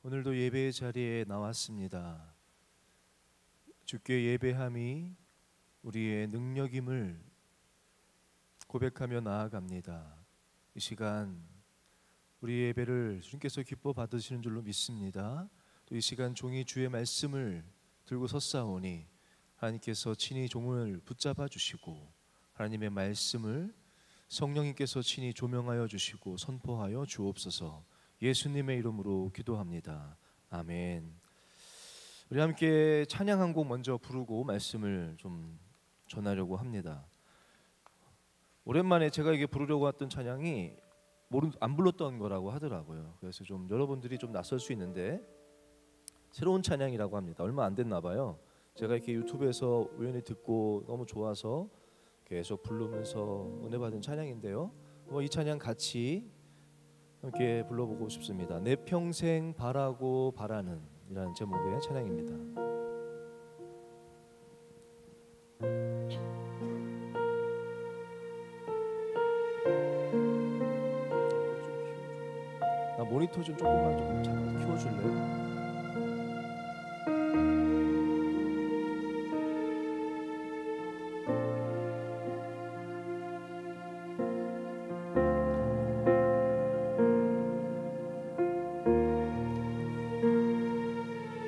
오늘도 예배의 자리에 나왔습니다. 주께 예배함이 우리의 능력임을 고백하며 나아갑니다. 이 시간 우리 예배를 주님께서 기뻐 받으시는 줄로 믿습니다. 또 이 시간 종이 주의 말씀을 들고 섰사오니 하나님께서 친히 종을 붙잡아 주시고 하나님의 말씀을 성령님께서 친히 조명하여 주시고 선포하여 주옵소서. 예수님의 이름으로 기도합니다. 아멘. 우리 함께 찬양 한 곡 먼저 부르고 말씀을 좀 전하려고 합니다. 오랜만에 제가 이게 부르려고 했던 찬양이 안 불렀던 거라고 하더라고요. 그래서 좀 여러분들이 좀 낯설 수 있는데 새로운 찬양이라고 합니다. 얼마 안 됐나 봐요. 제가 이렇게 유튜브에서 우연히 듣고 너무 좋아서 계속 부르면서 은혜 받은 찬양인데요. 이 찬양 같이 함께 불러보고 싶습니다. 내 평생 바라고 바라는 이라는 제목의 찬양입니다. 나 모니터 좀 조금만 좀 잠깐 키워줄래요?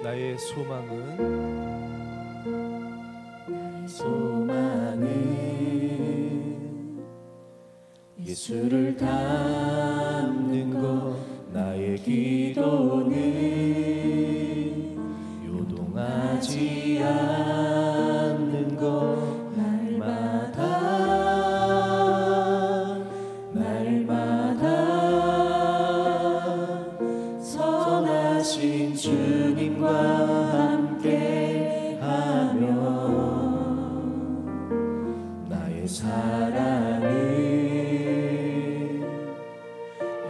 나의 소망은 예수를 닮는 것, 나의 기도는 요동하지 않는 것, 날마다 선하신 주님과 함께하며 나의 사랑은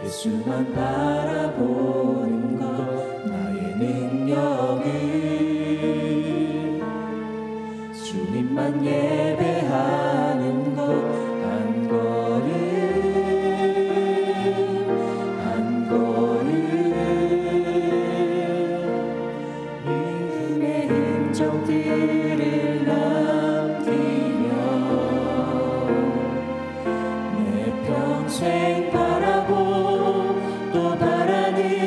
예수만 바라보는 것, 나의 능력은 주님만 예배하는 것, 한 걸음 한 걸음 믿음의 흔적들을 남기며 내 평생 바라고 또 바라는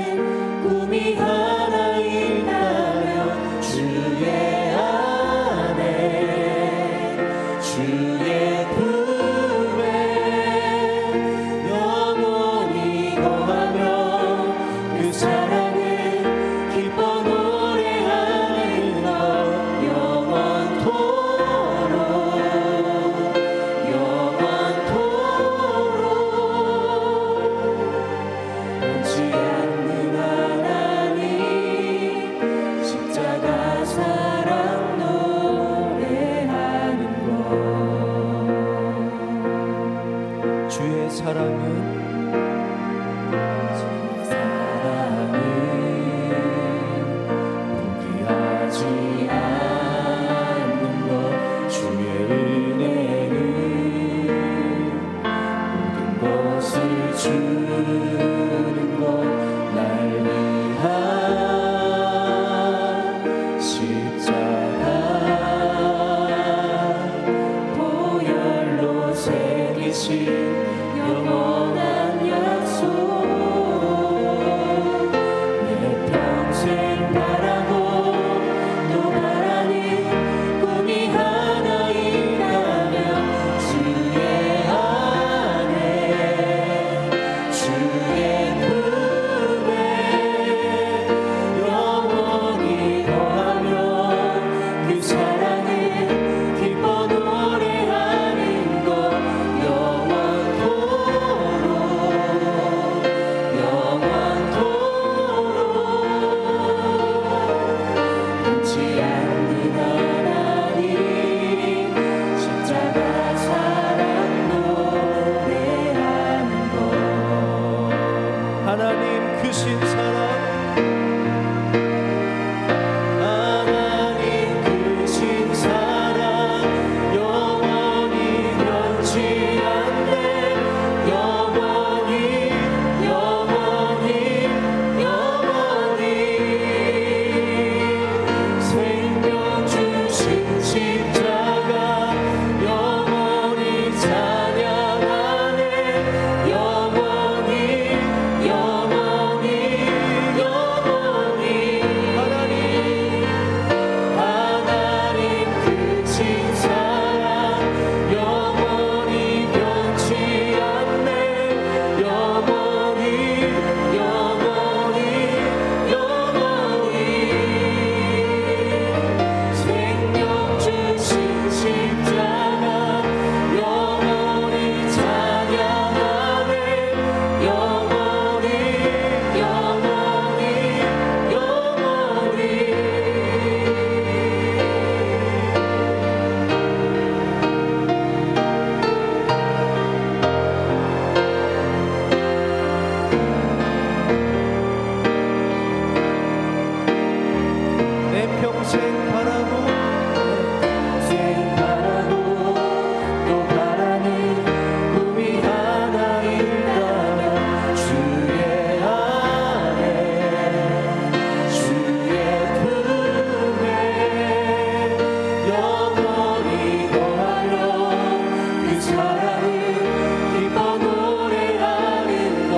평생 바라고 평생 바라고 또 바라는 꿈이 하나 있다면 주의 안에 주의 품에 영원히 거하며 그 사랑을 기뻐 노래하는 것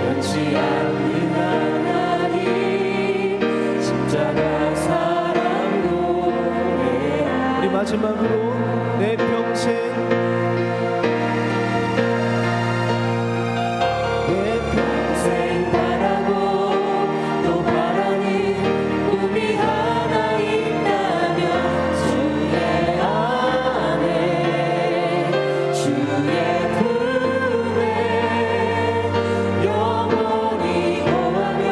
변치 않는 하나님 십자가 사랑 노래하리. 우리 마지막으로 내 평생 평생 바라고 또 바라는 꿈이 하나 있다면 주의 안에 주의 품에 영원히 거하며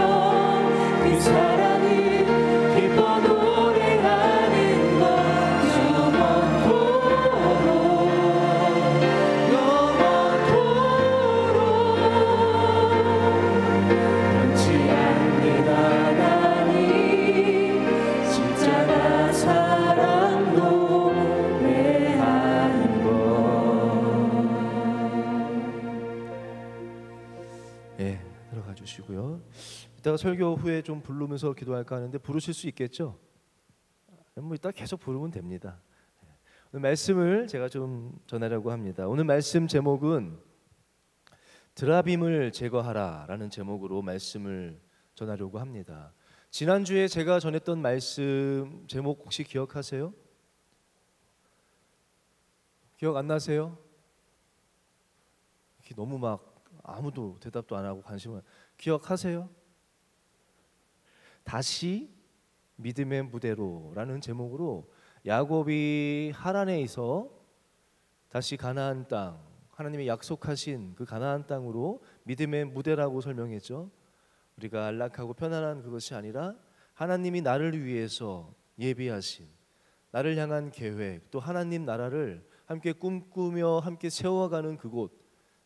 그 사랑을 기뻐 노래하는 것 변치 않는 하나님 십자가 사랑 노래하는 것. 예, 들어가 주시고요. 이따가 설교 후에 좀 부르면서 기도할까 하는데 부르실 수 있겠죠? 뭐 이따 계속 부르면 됩니다. 오늘 말씀을 제가 좀 전하려고 합니다. 오늘 말씀 제목은 드라빔을 제거하라라는 제목으로 말씀을 전하려고 합니다. 지난주에 제가 전했던 말씀 제목 혹시 기억하세요? 기억 안 나세요? 이렇게 너무 막 아무도 대답도 안 하고 관심을 기억하세요? 다시 믿음의 무대로라는 제목으로 야곱이 하란에서 다시 가나안 땅, 하나님이 약속하신 그 가나안 땅으로 믿음의 무대라고 설명했죠. 우리가 안락하고 편안한 그것이 아니라 하나님이 나를 위해서 예비하신 나를 향한 계획, 또 하나님 나라를 함께 꿈꾸며 함께 세워가는 그곳,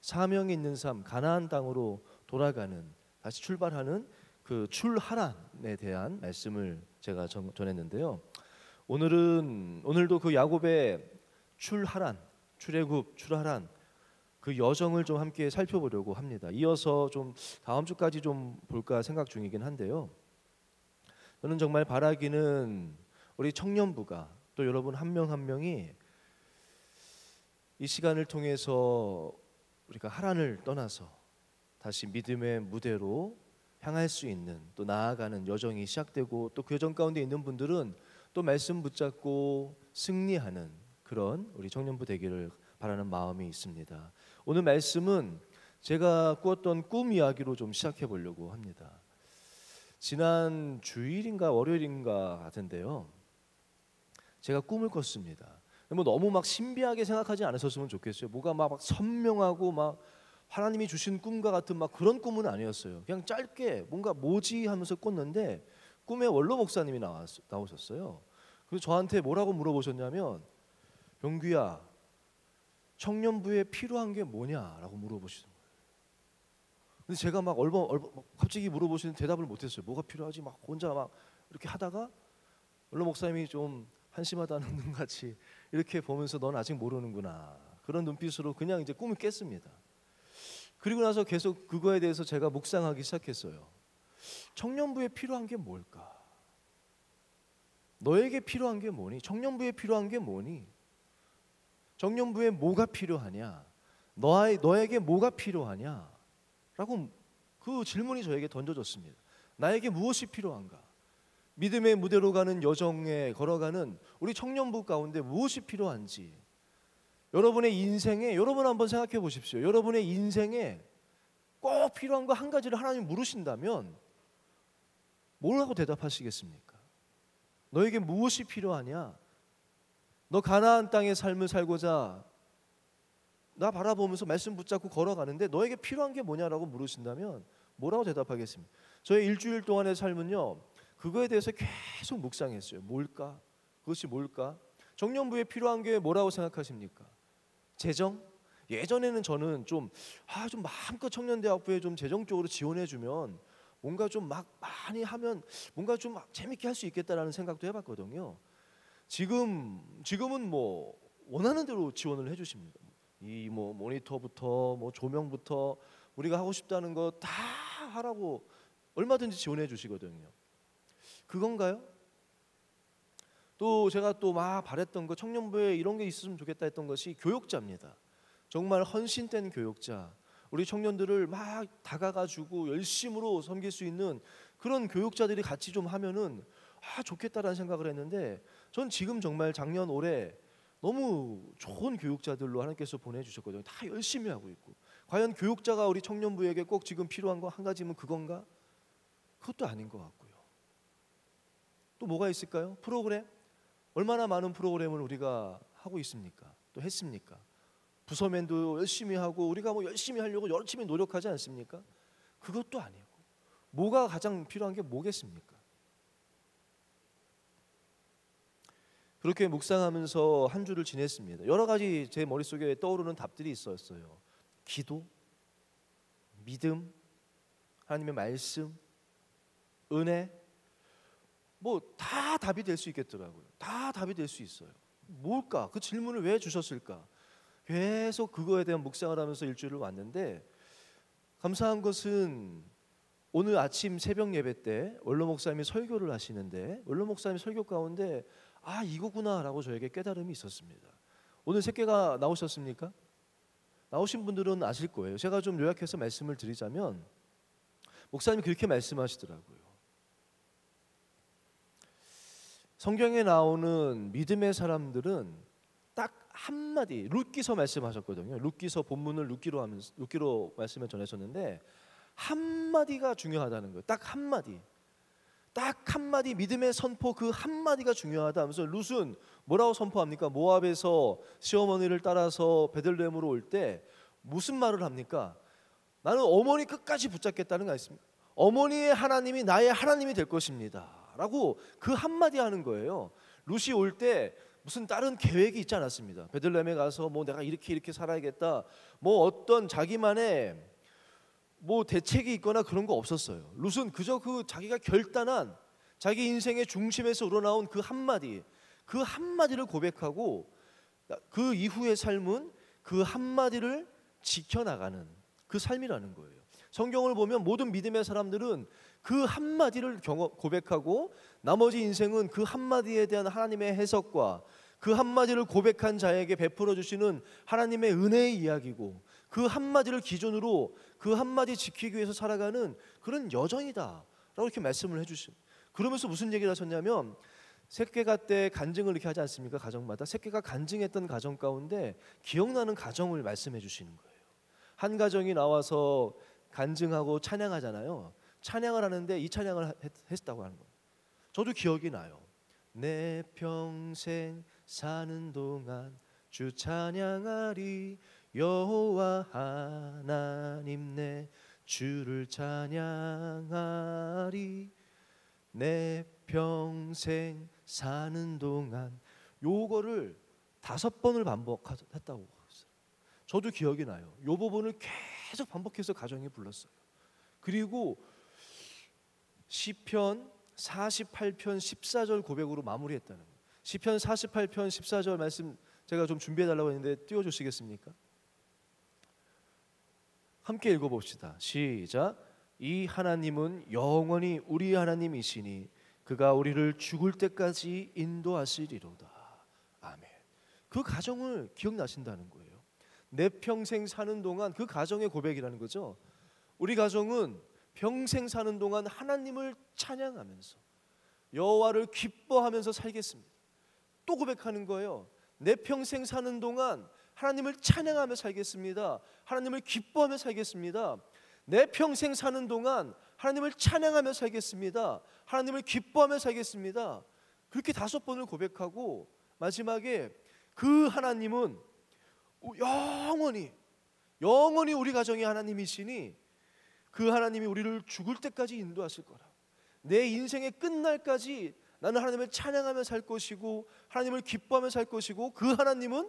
사명이 있는 삶, 가나안 땅으로 돌아가는, 다시 출발하는 그 출하란에 대한 말씀을 제가 전했는데요. 오늘도 그 야곱의 출하란, 출애굽, 출하란 그 여정을 좀 함께 살펴보려고 합니다. 이어서 좀 다음 주까지 좀 볼까 생각 중이긴 한데요. 저는 정말 바라기는 우리 청년부가 또 여러분 한 명 한 명이 이 시간을 통해서 우리가 하란을 떠나서 다시 믿음의 무대로 향할 수 있는, 또 나아가는 여정이 시작되고, 또 그 여정 가운데 있는 분들은 또 말씀 붙잡고 승리하는 그런 우리 청년부 되기를 바라는 마음이 있습니다. 오늘 말씀은 제가 꾸었던 꿈 이야기로 좀 시작해 보려고 합니다. 지난 주일인가 월요일인가 같은데요, 제가 꿈을 꿨습니다. 뭐 너무 막 신비하게 생각하지 않으셨으면 좋겠어요. 뭐가 막 선명하고 막 하나님이 주신 꿈과 같은 막 그런 꿈은 아니었어요. 그냥 짧게 뭔가 뭐지 하면서 꿨는데 꿈에 원로 목사님이 나오셨어요. 그래서 저한테 뭐라고 물어보셨냐면, 병규야, 청년부에 필요한 게 뭐냐라고 물어보시는 거예요. 근데 제가 막 갑자기 물어보시는 대답을 못했어요. 뭐가 필요하지? 막 혼자 막 이렇게 하다가 원로 목사님이 좀 한심하다는 눈 같이 이렇게 보면서 넌 아직 모르는구나, 그런 눈빛으로 그냥 이제 꿈을 깼습니다. 그리고 나서 계속 그거에 대해서 제가 묵상하기 시작했어요. 청년부에 필요한 게 뭘까? 너에게 필요한 게 뭐니? 청년부에 필요한 게 뭐니? 청년부에 뭐가 필요하냐? 너에게 뭐가 필요하냐? 라고 그 질문이 저에게 던져졌습니다. 나에게 무엇이 필요한가? 믿음의 무대로 가는 여정에 걸어가는 우리 청년부 가운데 무엇이 필요한지, 여러분의 인생에, 여러분 한번 생각해 보십시오. 여러분의 인생에 꼭 필요한 거 한 가지를 하나님 물으신다면 뭐라고 대답하시겠습니까? 너에게 무엇이 필요하냐? 너 가나안 땅의 삶을 살고자 나 바라보면서 말씀 붙잡고 걸어가는데 너에게 필요한 게 뭐냐라고 물으신다면 뭐라고 대답하겠습니까? 저의 일주일 동안의 삶은요, 그거에 대해서 계속 묵상했어요. 뭘까? 그것이 뭘까? 청년부에 필요한 게 뭐라고 생각하십니까? 재정? 예전에는 저는 좀 마음껏 청년대학부에 좀 재정적으로 지원해주면 뭔가 좀 막 많이 하면 뭔가 좀 재밌게 할 수 있겠다라는 생각도 해봤거든요. 지금은 뭐 원하는 대로 지원을 해주십니다. 이 뭐 모니터부터 뭐 조명부터 우리가 하고 싶다는 거 다 하라고 얼마든지 지원해 주시거든요. 그건가요? 또 제가 또 막 바랬던 거, 청년부에 이런 게 있었으면 좋겠다 했던 것이 교육자입니다. 정말 헌신된 교육자, 우리 청년들을 막 다가가주고 열심으로 섬길 수 있는 그런 교육자들이 같이 좀 하면은 좋겠다라는 생각을 했는데, 전 지금 정말 작년 올해 너무 좋은 교육자들로 하나님께서 보내주셨거든요. 다 열심히 하고 있고, 과연 교육자가 우리 청년부에게 꼭 지금 필요한 거 한 가지면 그건가? 그것도 아닌 것 같고요. 또 뭐가 있을까요? 프로그램? 얼마나 많은 프로그램을 우리가 하고 있습니까? 또 했습니까? 부서맨도 열심히 하고 우리가 뭐 열심히 하려고 열심히 노력하지 않습니까? 그것도 아니고, 뭐가 가장 필요한 게 뭐겠습니까? 그렇게 묵상하면서 한 주를 지냈습니다. 여러 가지 제 머릿속에 떠오르는 답들이 있었어요. 기도, 믿음, 하나님의 말씀, 은혜, 뭐 다 답이 될 수 있겠더라고요. 다 답이 될 수 있어요. 뭘까? 그 질문을 왜 주셨을까? 계속 그거에 대한 묵상을 하면서 일주일을 왔는데, 감사한 것은 오늘 아침 새벽 예배 때 원로 목사님이 설교를 하시는데, 원로 목사님 설교 가운데 이거구나라고 저에게 깨달음이 있었습니다. 오늘 새끼가 나오셨습니까? 나오신 분들은 아실 거예요. 제가 좀 요약해서 말씀을 드리자면, 목사님이 그렇게 말씀하시더라고요. 성경에 나오는 믿음의 사람들은 딱 한마디, 룻기서 말씀하셨거든요. 룻기서 본문을 룻기로 말씀을 전하셨는데, 한마디가 중요하다는 거예요. 딱 한마디. 딱 한마디 믿음의 선포, 그 한마디가 중요하다 하면서, 룻은 뭐라고 선포합니까? 모압에서 시어머니를 따라서 베들레헴으로 올 때 무슨 말을 합니까? 나는 어머니 끝까지 붙잡겠다는 거 아닙니까? 어머니의 하나님이 나의 하나님이 될 것입니다 라고 그 한마디 하는 거예요. 룻이 올 때 무슨 다른 계획이 있지 않았습니다. 베들레헴에 가서 뭐 내가 이렇게 살아야겠다, 뭐 어떤 자기만의 뭐 대책이 있거나 그런 거 없었어요. 룻은 그저 그 자기가 결단한 자기 인생의 중심에서 우러나온 그 한마디를 고백하고, 그 이후의 삶은 그 한마디를 지켜나가는 그 삶이라는 거예요. 성경을 보면 모든 믿음의 사람들은 그 한마디를 고백하고, 나머지 인생은 그 한마디에 대한 하나님의 해석과 그 한마디를 고백한 자에게 베풀어 주시는 하나님의 은혜의 이야기고, 그 한마디를 기준으로 그 한마디 지키기 위해서 살아가는 그런 여정이다 라고 이렇게 말씀을 해주십니다. 그러면서 무슨 얘기를 하셨냐면, 새끼가 때 간증을 이렇게 하지 않습니까? 가정마다 새끼가 간증했던 가정 가운데 기억나는 가정을 말씀해 주시는 거예요. 한 가정이 나와서 간증하고 찬양하잖아요. 찬양을 하는데 이 찬양을 했다고 하는 거예요. 저도 기억이 나요. 내 평생 사는 동안 주 찬양하리, 여호와 하나님 내 주를 찬양하리, 내 평생 사는 동안. 요거를 5번을 반복했다고 했어요. 저도 기억이 나요. 요 부분을 계속 반복해서 가정이 불렀어요. 그리고 시편 48편 14절 고백으로 마무리했다는 거예요. 시편 48편 14절 말씀 제가 좀 준비해달라고 했는데 띄워주시겠습니까? 함께 읽어봅시다. 시작. 이 하나님은 영원히 우리 하나님이시니 그가 우리를 죽을 때까지 인도하시리로다. 아멘. 그 가정을 기억나신다는 거예요. 내 평생 사는 동안, 그 가정의 고백이라는 거죠. 우리 가정은 평생 사는 동안 하나님을 찬양하면서 여호와를 기뻐하면서 살겠습니다. 또 고백하는 거예요. 내 평생 사는 동안 하나님을 찬양하며 살겠습니다. 하나님을 기뻐하며 살겠습니다. 내 평생 사는 동안 하나님을 찬양하며 살겠습니다. 하나님을 기뻐하며 살겠습니다. 그렇게 5번을 고백하고, 마지막에 그 하나님은 영원히 우리 가정의 하나님이시니 그 하나님이 우리를 죽을 때까지 인도하실 거라. 내 인생의 끝날까지 나는 하나님을 찬양하며 살 것이고 하나님을 기뻐하며 살 것이고, 그 하나님은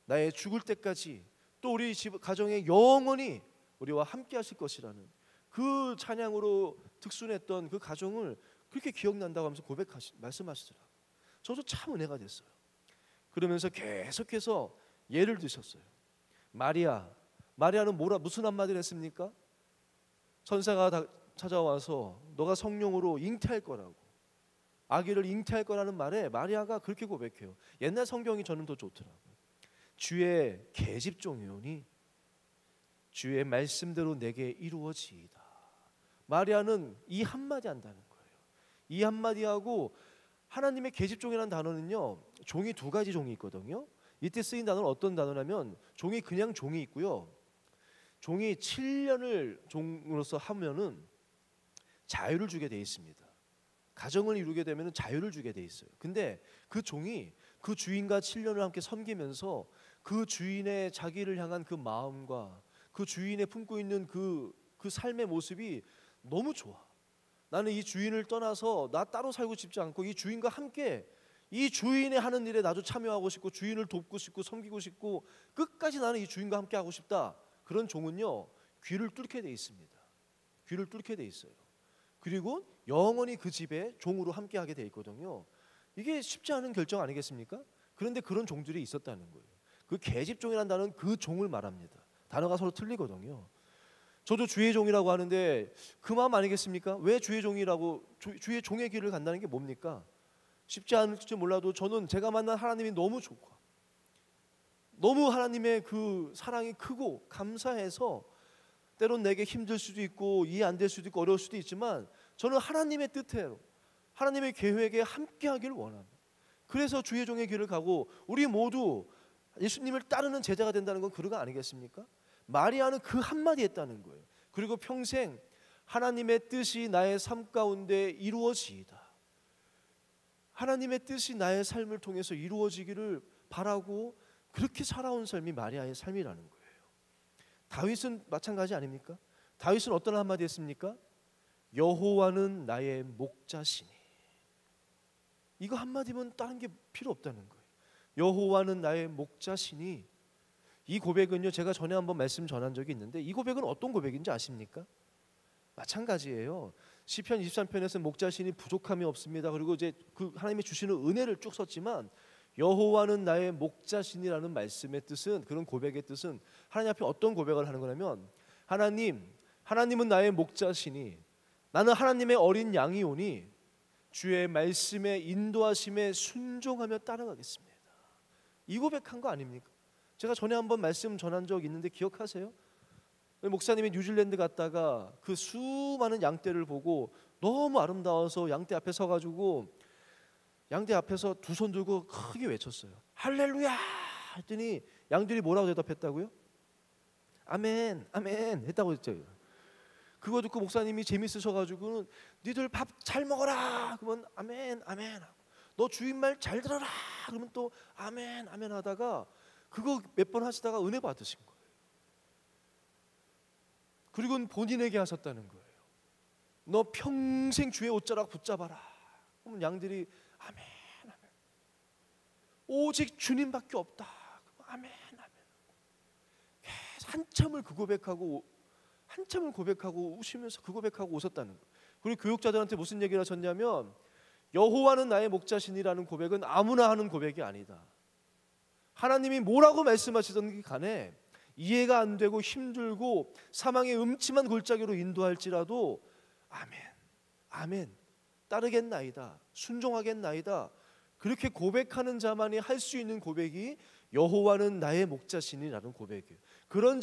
나의 죽을 때까지 또 우리 집 가정에 영원히 우리와 함께 하실 것이라는 그 찬양으로 특순했던 그 가정을 그렇게 기억난다고 하면서 말씀하시더라고요. 저도 참 은혜가 됐어요. 그러면서 계속해서 예를 드셨어요. 마리아는 무슨 한마디를 했습니까? 천사가 찾아와서 너가 성령으로 잉태할 거라고, 아기를 잉태할 거라는 말에 마리아가 그렇게 고백해요. 옛날 성경이 저는 더 좋더라고요. 주의 계집종이오니 주의 말씀대로 내게 이루어지이다. 마리아는 이 한마디 한다는 거예요. 이 한마디하고 하나님의 계집종이라는 단어는요, 종이 두 가지 종이 있거든요. 이때 쓰인 단어는 어떤 단어냐면 종이 그냥 종이 있고요. 종이 7년을 종으로서 하면은 자유를 주게 돼 있습니다. 가정을 이루게 되면 자유를 주게 돼 있어요. 근데 그 종이 그 주인과 7년을 함께 섬기면서 그 주인의 자기를 향한 그 마음과 그 주인의 품고 있는 그 삶의 모습이 너무 좋아. 나는 이 주인을 떠나서 나 따로 살고 싶지 않고 이 주인과 함께 이 주인의 하는 일에 나도 참여하고 싶고 주인을 돕고 싶고 섬기고 싶고 끝까지 나는 이 주인과 함께 하고 싶다. 그런 종은요, 귀를 뚫게 돼 있습니다. 귀를 뚫게 돼 있어요. 그리고 영원히 그 집에 종으로 함께 하게 돼 있거든요. 이게 쉽지 않은 결정 아니겠습니까? 그런데 그런 종들이 있었다는 거예요. 그 계집종이라는 단어는 그 종을 말합니다. 단어가 서로 틀리거든요. 저도 주의 종이라고 하는데 그 마음 아니겠습니까? 왜 주의 종이라고, 주의 종의 길을 간다는 게 뭡니까? 쉽지 않을지 몰라도 저는 제가 만난 하나님이 너무 좋고 너무 하나님의 그 사랑이 크고 감사해서 때론 내게 힘들 수도 있고 이해 안 될 수도 있고 어려울 수도 있지만 저는 하나님의 뜻대로 하나님의 계획에 함께 하기를 원합니다. 그래서 주의 종의 길을 가고 우리 모두 예수님을 따르는 제자가 된다는 건 그런 거 아니겠습니까? 마리아는 그 한마디 했다는 거예요. 그리고 평생 하나님의 뜻이 나의 삶 가운데 이루어지이다. 하나님의 뜻이 나의 삶을 통해서 이루어지기를 바라고 그렇게 살아온 삶이 마리아의 삶이라는 거예요. 다윗은 마찬가지 아닙니까? 다윗은 어떤 한마디 했습니까? 여호와는 나의 목자시니. 이거 한마디면 다른 게 필요 없다는 거예요. 여호와는 나의 목자시니. 이 고백은요, 제가 전에 한번 말씀 전한 적이 있는데 이 고백은 어떤 고백인지 아십니까? 마찬가지예요. 시편 23편에서 목자신이 부족함이 없습니다. 그리고 이제 그 하나님이 주시는 은혜를 쭉 썼지만 여호와는 나의 목자신이라는 말씀의 뜻은, 그런 고백의 뜻은 하나님 앞에 어떤 고백을 하는 거냐면 하나님은 나의 목자시니 나는 하나님의 어린 양이오니 주의 말씀에 인도하심에 순종하며 따라가겠습니다. 이 고백한 거 아닙니까? 제가 전에 한번 말씀 전한 적 있는데 기억하세요? 목사님이 뉴질랜드 갔다가 그 수많은 양떼를 보고 너무 아름다워서 양떼 앞에 서가지고 양떼 앞에서 두 손 들고 크게 외쳤어요. 할렐루야! 했더니 양들이 뭐라고 대답했다고요? 아멘, 아멘 했다고 했죠. 그거 듣고 목사님이 재밌으셔가지고 니들 밥 잘 먹어라 그러면 아멘, 아멘 하고, 너 주인 말 잘 들어라 그러면 또 아멘, 아멘 하다가 그거 몇 번 하시다가 은혜 받으신 거예요. 그리고 본인에게 하셨다는 거예요. 너 평생 주의 옷자락 붙잡아라. 그러면 양들이 아멘, 아멘. 오직 주님밖에 없다. 아멘, 아멘. 한참을 고백하고 우시면서 그 고백하고 웃었다는 거예요. 그리고 교육자들한테 무슨 얘기를 하셨냐면 여호와는 나의 목자신이라는 고백은 아무나 하는 고백이 아니다. 하나님이 뭐라고 말씀하시던 간에 이해가 안 되고 힘들고 사망의 음침한 골짜기로 인도할지라도 아멘, 아멘, 따르겠나이다, 순종하겠나이다, 그렇게 고백하는 자만이 할 수 있는 고백이 여호와는 나의 목자신이라는 고백이에요. 그런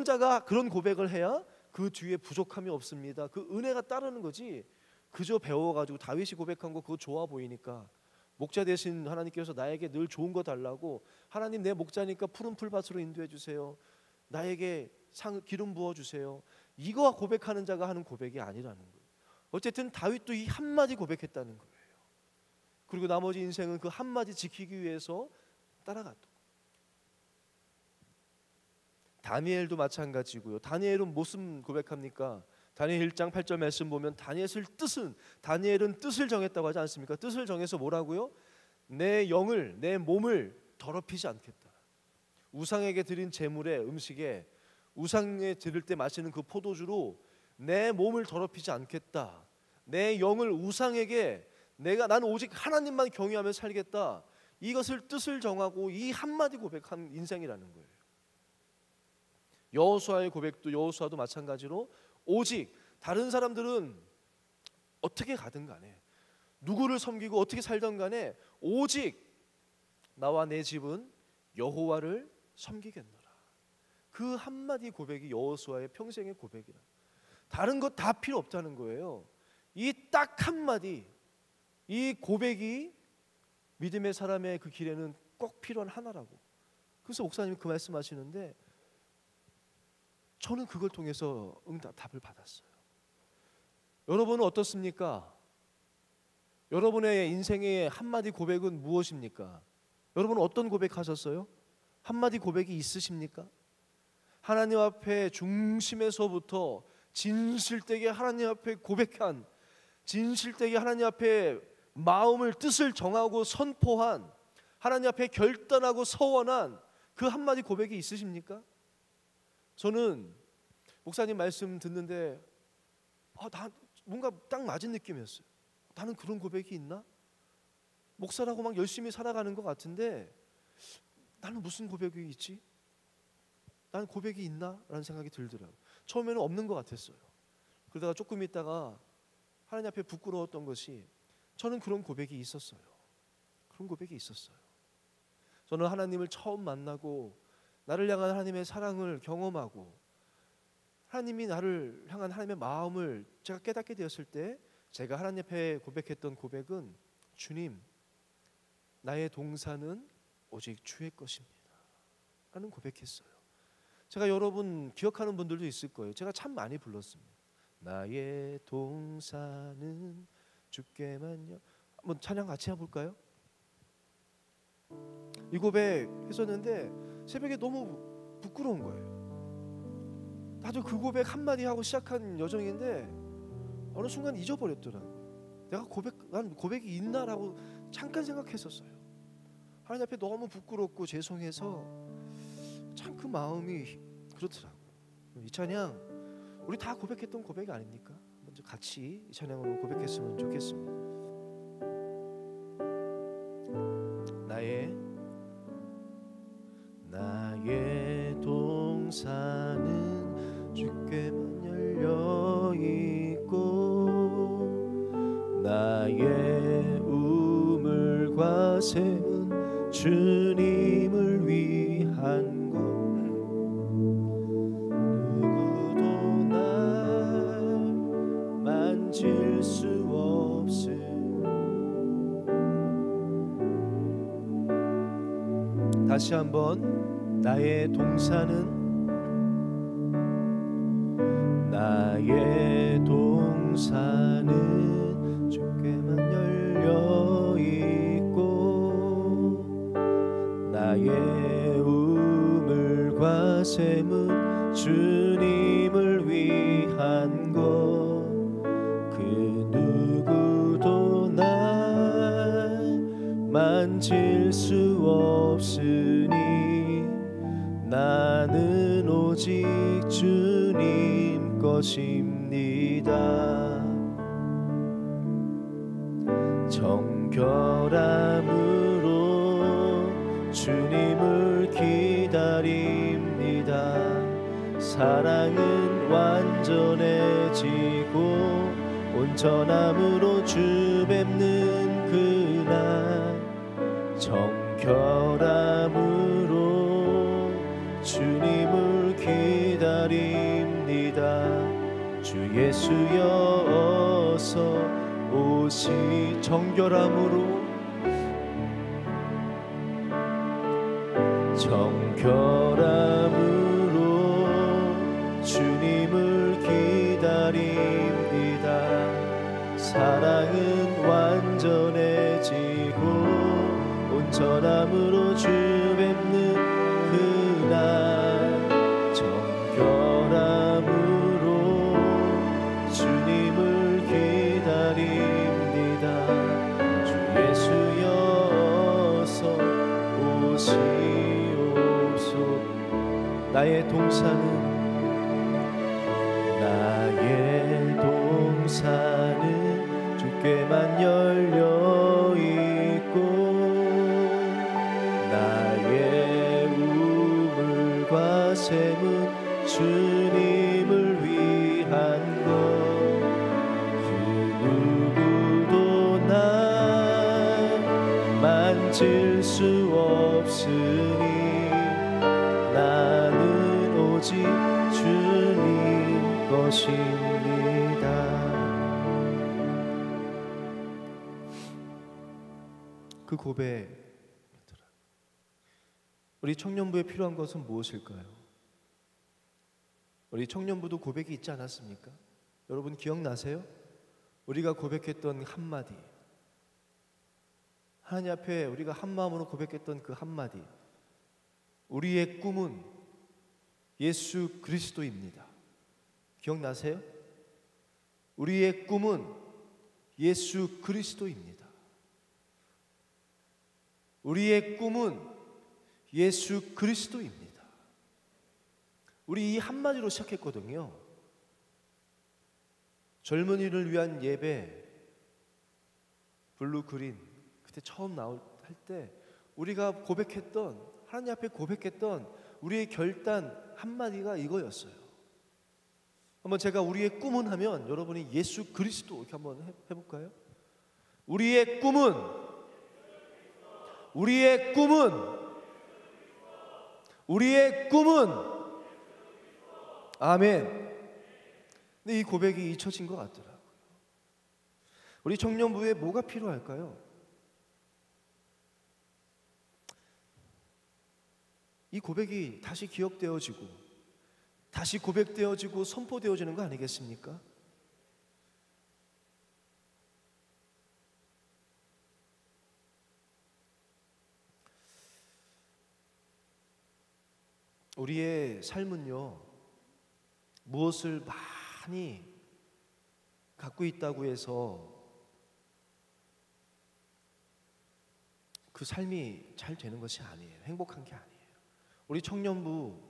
자가 그런 고백을 해야 그 뒤에 부족함이 없습니다. 그 은혜가 따르는 거지. 그저 배워가지고 다윗이 고백한 거 그거 좋아 보이니까 목자 대신 하나님께서 나에게 늘 좋은 거 달라고, 하나님 내 목자니까 푸른 풀밭으로 인도해 주세요, 나에게 기름 부어 주세요, 이거 고백하는 자가 하는 고백이 아니라는 거예요. 어쨌든 다윗도 이 한마디 고백했다는 거예요. 그리고 나머지 인생은 그 한마디 지키기 위해서 따라갔고, 다니엘도 마찬가지고요. 다니엘은 무슨 고백합니까? 다니엘 1장 8절 말씀 보면 다니엘은 뜻을 정했다고 하지 않습니까? 뜻을 정해서 뭐라고요? 내 영을, 내 몸을 더럽히지 않겠다. 우상에게 드린 제물에 음식에 우상에 드릴 때 마시는 그 포도주로 내 몸을 더럽히지 않겠다. 내 영을 우상에게 나는 오직 하나님만 경외하며 살겠다. 이것을 뜻을 정하고 이 한마디 고백한 인생이라는 거예요. 여호수아의 고백도 여호수아도 마찬가지로 오직 다른 사람들은 어떻게 가든 간에 누구를 섬기고 어떻게 살던 간에 오직 나와 내 집은 여호와를 섬기겠노라. 그 한마디 고백이 여호수아의 평생의 고백이라. 다른 것 다 필요 없다는 거예요. 이 딱 한마디, 이 고백이 믿음의 사람의 그 길에는 꼭 필요한 하나라고. 그래서 목사님이 그 말씀하시는데 저는 그걸 통해서 응답을 받았어요. 여러분은 어떻습니까? 여러분의 인생의 한마디 고백은 무엇입니까? 여러분은 어떤 고백하셨어요? 한마디 고백이 있으십니까? 하나님 앞에 중심에서부터 진실되게 하나님 앞에 고백한, 진실되게 하나님 앞에 마음을 뜻을 정하고 선포한, 하나님 앞에 결단하고 서원한 그 한마디 고백이 있으십니까? 저는 목사님 말씀 듣는데 나 뭔가 딱 맞은 느낌이었어요. 나는 그런 고백이 있나? 목사라고 막 열심히 살아가는 것 같은데 나는 무슨 고백이 있지? 나는 고백이 있나? 라는 생각이 들더라고요. 처음에는 없는 것 같았어요. 그러다가 조금 있다가 하나님 앞에 부끄러웠던 것이 저는 그런 고백이 있었어요. 그런 고백이 있었어요. 저는 하나님을 처음 만나고 나를 향한 하나님의 사랑을 경험하고 하나님이 나를 향한 하나님의 마음을 제가 깨닫게 되었을 때 제가 하나님 앞에 고백했던 고백은 주님, 나의 동산은 오직 주의 것입니다 라는 고백했어요. 제가 여러분 기억하는 분들도 있을 거예요. 제가 참 많이 불렀습니다. 나의 동산은 주께만요. 한번 찬양 같이 해볼까요? 이 고백 했었는데 새벽에 너무 부끄러운 거예요. 나도 그 고백 한마디 하고 시작한 여정인데 어느 순간 잊어버렸더라고요. 난 고백이 있나라고 잠깐 생각했었어요. 하나님 앞에 너무 부끄럽고 죄송해서 참 그 마음이 그렇더라고요. 이 찬양 우리 다 고백했던 고백이 아닙니까? 먼저 같이 이 찬양으로 고백했으면 좋겠습니다. 나의 동산은 주께만 열려 있고 나의 우물과 샘은 주님을 위한 것 누구도 날 만질 수 없음 다시 한번 나의 동산은 주께만 열려 있고 나의 우물과 샘은 주님을 위한 것 그 누구도 날 만질 수 없으니 나는 오직 주님 것입니다. 정결함으로 주님을 기다립니다. 사랑은 완전해지고 온전함으로 주 뵙는 그날 정결함으로 주님을 기다립니다. 주 예수여 어서 오시 정결함으로 주님을 기다립니다. 사랑은 완전해지고 온전함으로 주 뵙는 그날 정결함으로 주님을 기다립니다. 주 예수여 어서 오시옵소서. 나의 동산은 주께만 열려 있고 나의 우물과 샘은 주님을 위한 것 그 누구도 날 만질 수 없으니 나는 오직 주님 것입니다. 그 고백, 우리 청년부에 필요한 것은 무엇일까요? 우리 청년부도 고백이 있지 않았습니까? 여러분 기억나세요? 우리가 고백했던 한마디, 하나님 앞에 우리가 한마음으로 고백했던 그 한마디, 우리의 꿈은 예수 그리스도입니다. 기억나세요? 우리의 꿈은 예수 그리스도입니다. 우리의 꿈은 예수 그리스도입니다. 우리 이 한마디로 시작했거든요. 젊은이를 위한 예배 블루 그린 그때 처음 나올 때 우리가 고백했던, 하나님 앞에 고백했던 우리의 결단 한마디가 이거였어요. 한번 제가 우리의 꿈은 하면 여러분이 예수 그리스도 이렇게 한번 해볼까요? 우리의 꿈은 아멘. 근데 이 고백이 잊혀진 것 같더라고요. 우리 청년부에 뭐가 필요할까요? 이 고백이 다시 기억되어지고 다시 고백되어지고 선포되어지는 거 아니겠습니까? 우리의 삶은요, 무엇을 많이 갖고 있다고 해서 그 삶이 잘 되는 것이 아니에요. 행복한 게 아니에요. 우리 청년부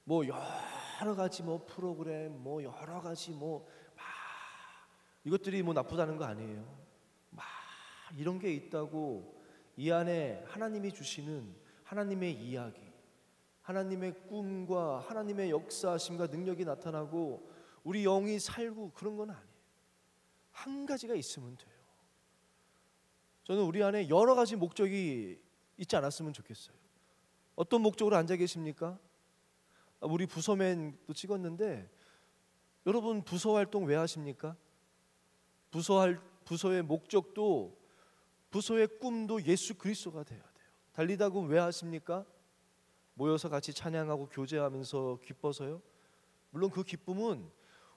뭐 여러 가지 뭐 프로그램 뭐 여러 가지 뭐 막 이것들이 뭐 나쁘다는 거 아니에요. 막 이런 게 있다고 이 안에 하나님이 주시는 하나님의 이야기, 하나님의 꿈과 하나님의 역사하심과 능력이 나타나고 우리 영이 살고 그런 건 아니에요. 한 가지가 있으면 돼요. 저는 우리 안에 여러 가지 목적이 있지 않았으면 좋겠어요. 어떤 목적으로 앉아 계십니까? 우리 부서맨도 찍었는데 여러분 부서 활동 왜 하십니까? 부서의 목적도 부서의 꿈도 예수 그리스도가 되어야 돼요. 달리다고 왜 하십니까? 모여서 같이 찬양하고 교제하면서 기뻐서요? 물론 그 기쁨은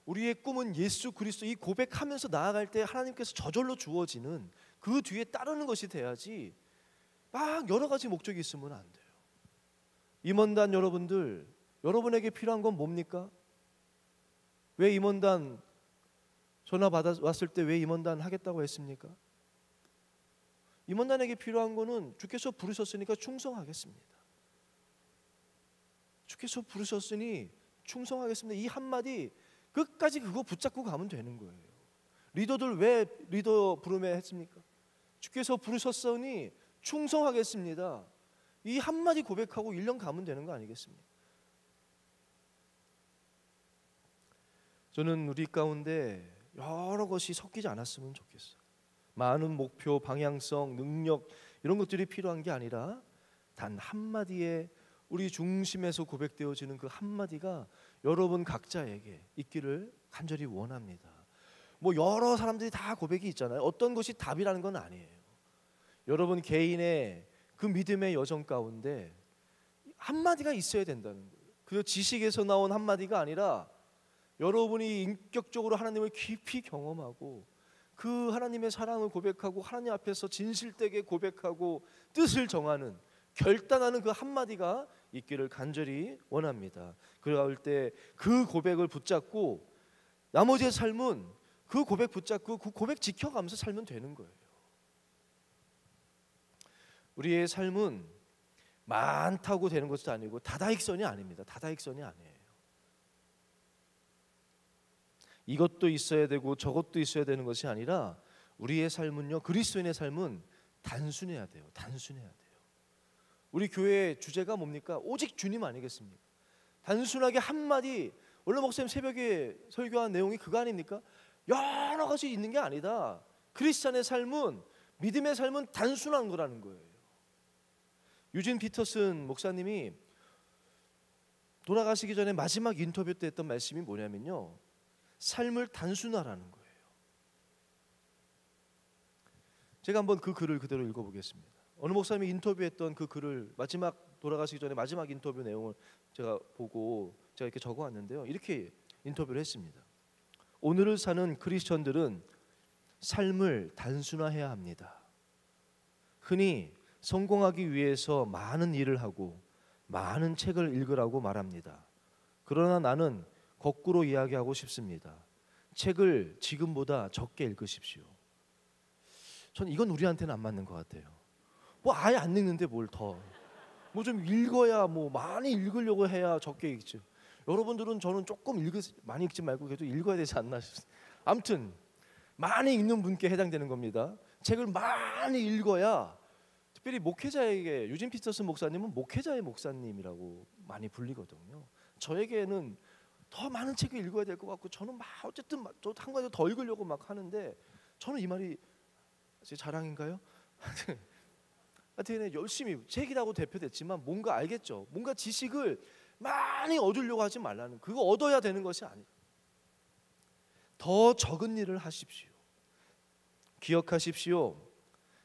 우리의 꿈은 예수 그리스도 이 고백하면서 나아갈 때 하나님께서 저절로 주어지는 그 뒤에 따르는 것이 돼야지 막 여러 가지 목적이 있으면 안 돼요. 임원단 여러분들, 여러분에게 필요한 건 뭡니까? 왜 임원단 전화 받아왔을 때 왜 임원단 하겠다고 했습니까? 임원단에게 필요한 거는 주께서 부르셨으니까 충성하겠습니다. 주께서 부르셨으니 충성하겠습니다. 이 한마디 끝까지 그거 붙잡고 가면 되는 거예요. 리더들 왜 리더 부름에 했습니까? 주께서 부르셨으니 충성하겠습니다. 이 한마디 고백하고 1년 가면 되는 거 아니겠습니까? 저는 우리 가운데 여러 것이 섞이지 않았으면 좋겠어요. 많은 목표, 방향성, 능력 이런 것들이 필요한 게 아니라 단 한마디에 우리 중심에서 고백되어지는 그 한마디가 여러분 각자에게 있기를 간절히 원합니다. 뭐 여러 사람들이 다 고백이 있잖아요. 어떤 것이 답이라는 건 아니에요. 여러분 개인의 그 믿음의 여정 가운데 한마디가 있어야 된다는 거예요. 그 지식에서 나온 한마디가 아니라 여러분이 인격적으로 하나님을 깊이 경험하고 그 하나님의 사랑을 고백하고 하나님 앞에서 진실되게 고백하고 뜻을 정하는 결단하는 그 한마디가 있기를 간절히 원합니다. 그럴 때 그 고백을 붙잡고 나머지의 삶은 그 고백 붙잡고 그 고백 지켜가면서 살면 되는 거예요. 우리의 삶은 많다고 되는 것도 아니고 다다익선이 아닙니다. 다다익선이 아니에요. 이것도 있어야 되고 저것도 있어야 되는 것이 아니라 우리의 삶은요, 그리스도인의 삶은 단순해야 돼요. 단순해야 돼요. 우리 교회의 주제가 뭡니까? 오직 주님 아니겠습니까? 단순하게 한마디, 원래 목사님 새벽에 설교한 내용이 그거 아닙니까? 여러 가지 있는 게 아니다. 크리스찬의 삶은, 믿음의 삶은 단순한 거라는 거예요. 유진 피터슨 목사님이 돌아가시기 전에 마지막 인터뷰 때 했던 말씀이 뭐냐면요, 삶을 단순화라는 거예요. 제가 한번 그 글을 그대로 읽어보겠습니다. 어느 목사님이 인터뷰했던 그 글을, 마지막 돌아가시기 전에 마지막 인터뷰 내용을 제가 보고 제가 이렇게 적어왔는데요, 이렇게 인터뷰를 했습니다. 오늘을 사는 크리스천들은 삶을 단순화해야 합니다. 흔히 성공하기 위해서 많은 일을 하고 많은 책을 읽으라고 말합니다. 그러나 나는 거꾸로 이야기하고 싶습니다. 책을 지금보다 적게 읽으십시오. 저는 이건 우리한테는 안 맞는 것 같아요. 뭐 아예 안 읽는데 뭘 더, 뭐 좀 읽어야, 뭐 많이 읽으려고 해야 적게 읽지. 여러분들은, 저는 조금 많이 읽지 말고 그래도 읽어야 되지 않나 싶습니다. 아무튼 많이 읽는 분께 해당되는 겁니다. 책을 많이 읽어야, 특별히 목회자에게, 유진 피터슨 목사님은 목회자의 목사님이라고 많이 불리거든요. 저에게는 더 많은 책을 읽어야 될 것 같고, 저는 막 어쨌든 저 한 가지 더 읽으려고 막 하는데, 저는 이 말이 제 자랑인가요? 하여튼 열심히, 책이라고 대표됐지만 뭔가 알겠죠. 뭔가 지식을 많이 얻으려고 하지 말라는, 그거 얻어야 되는 것이 아니에요. 더 적은 일을 하십시오. 기억하십시오.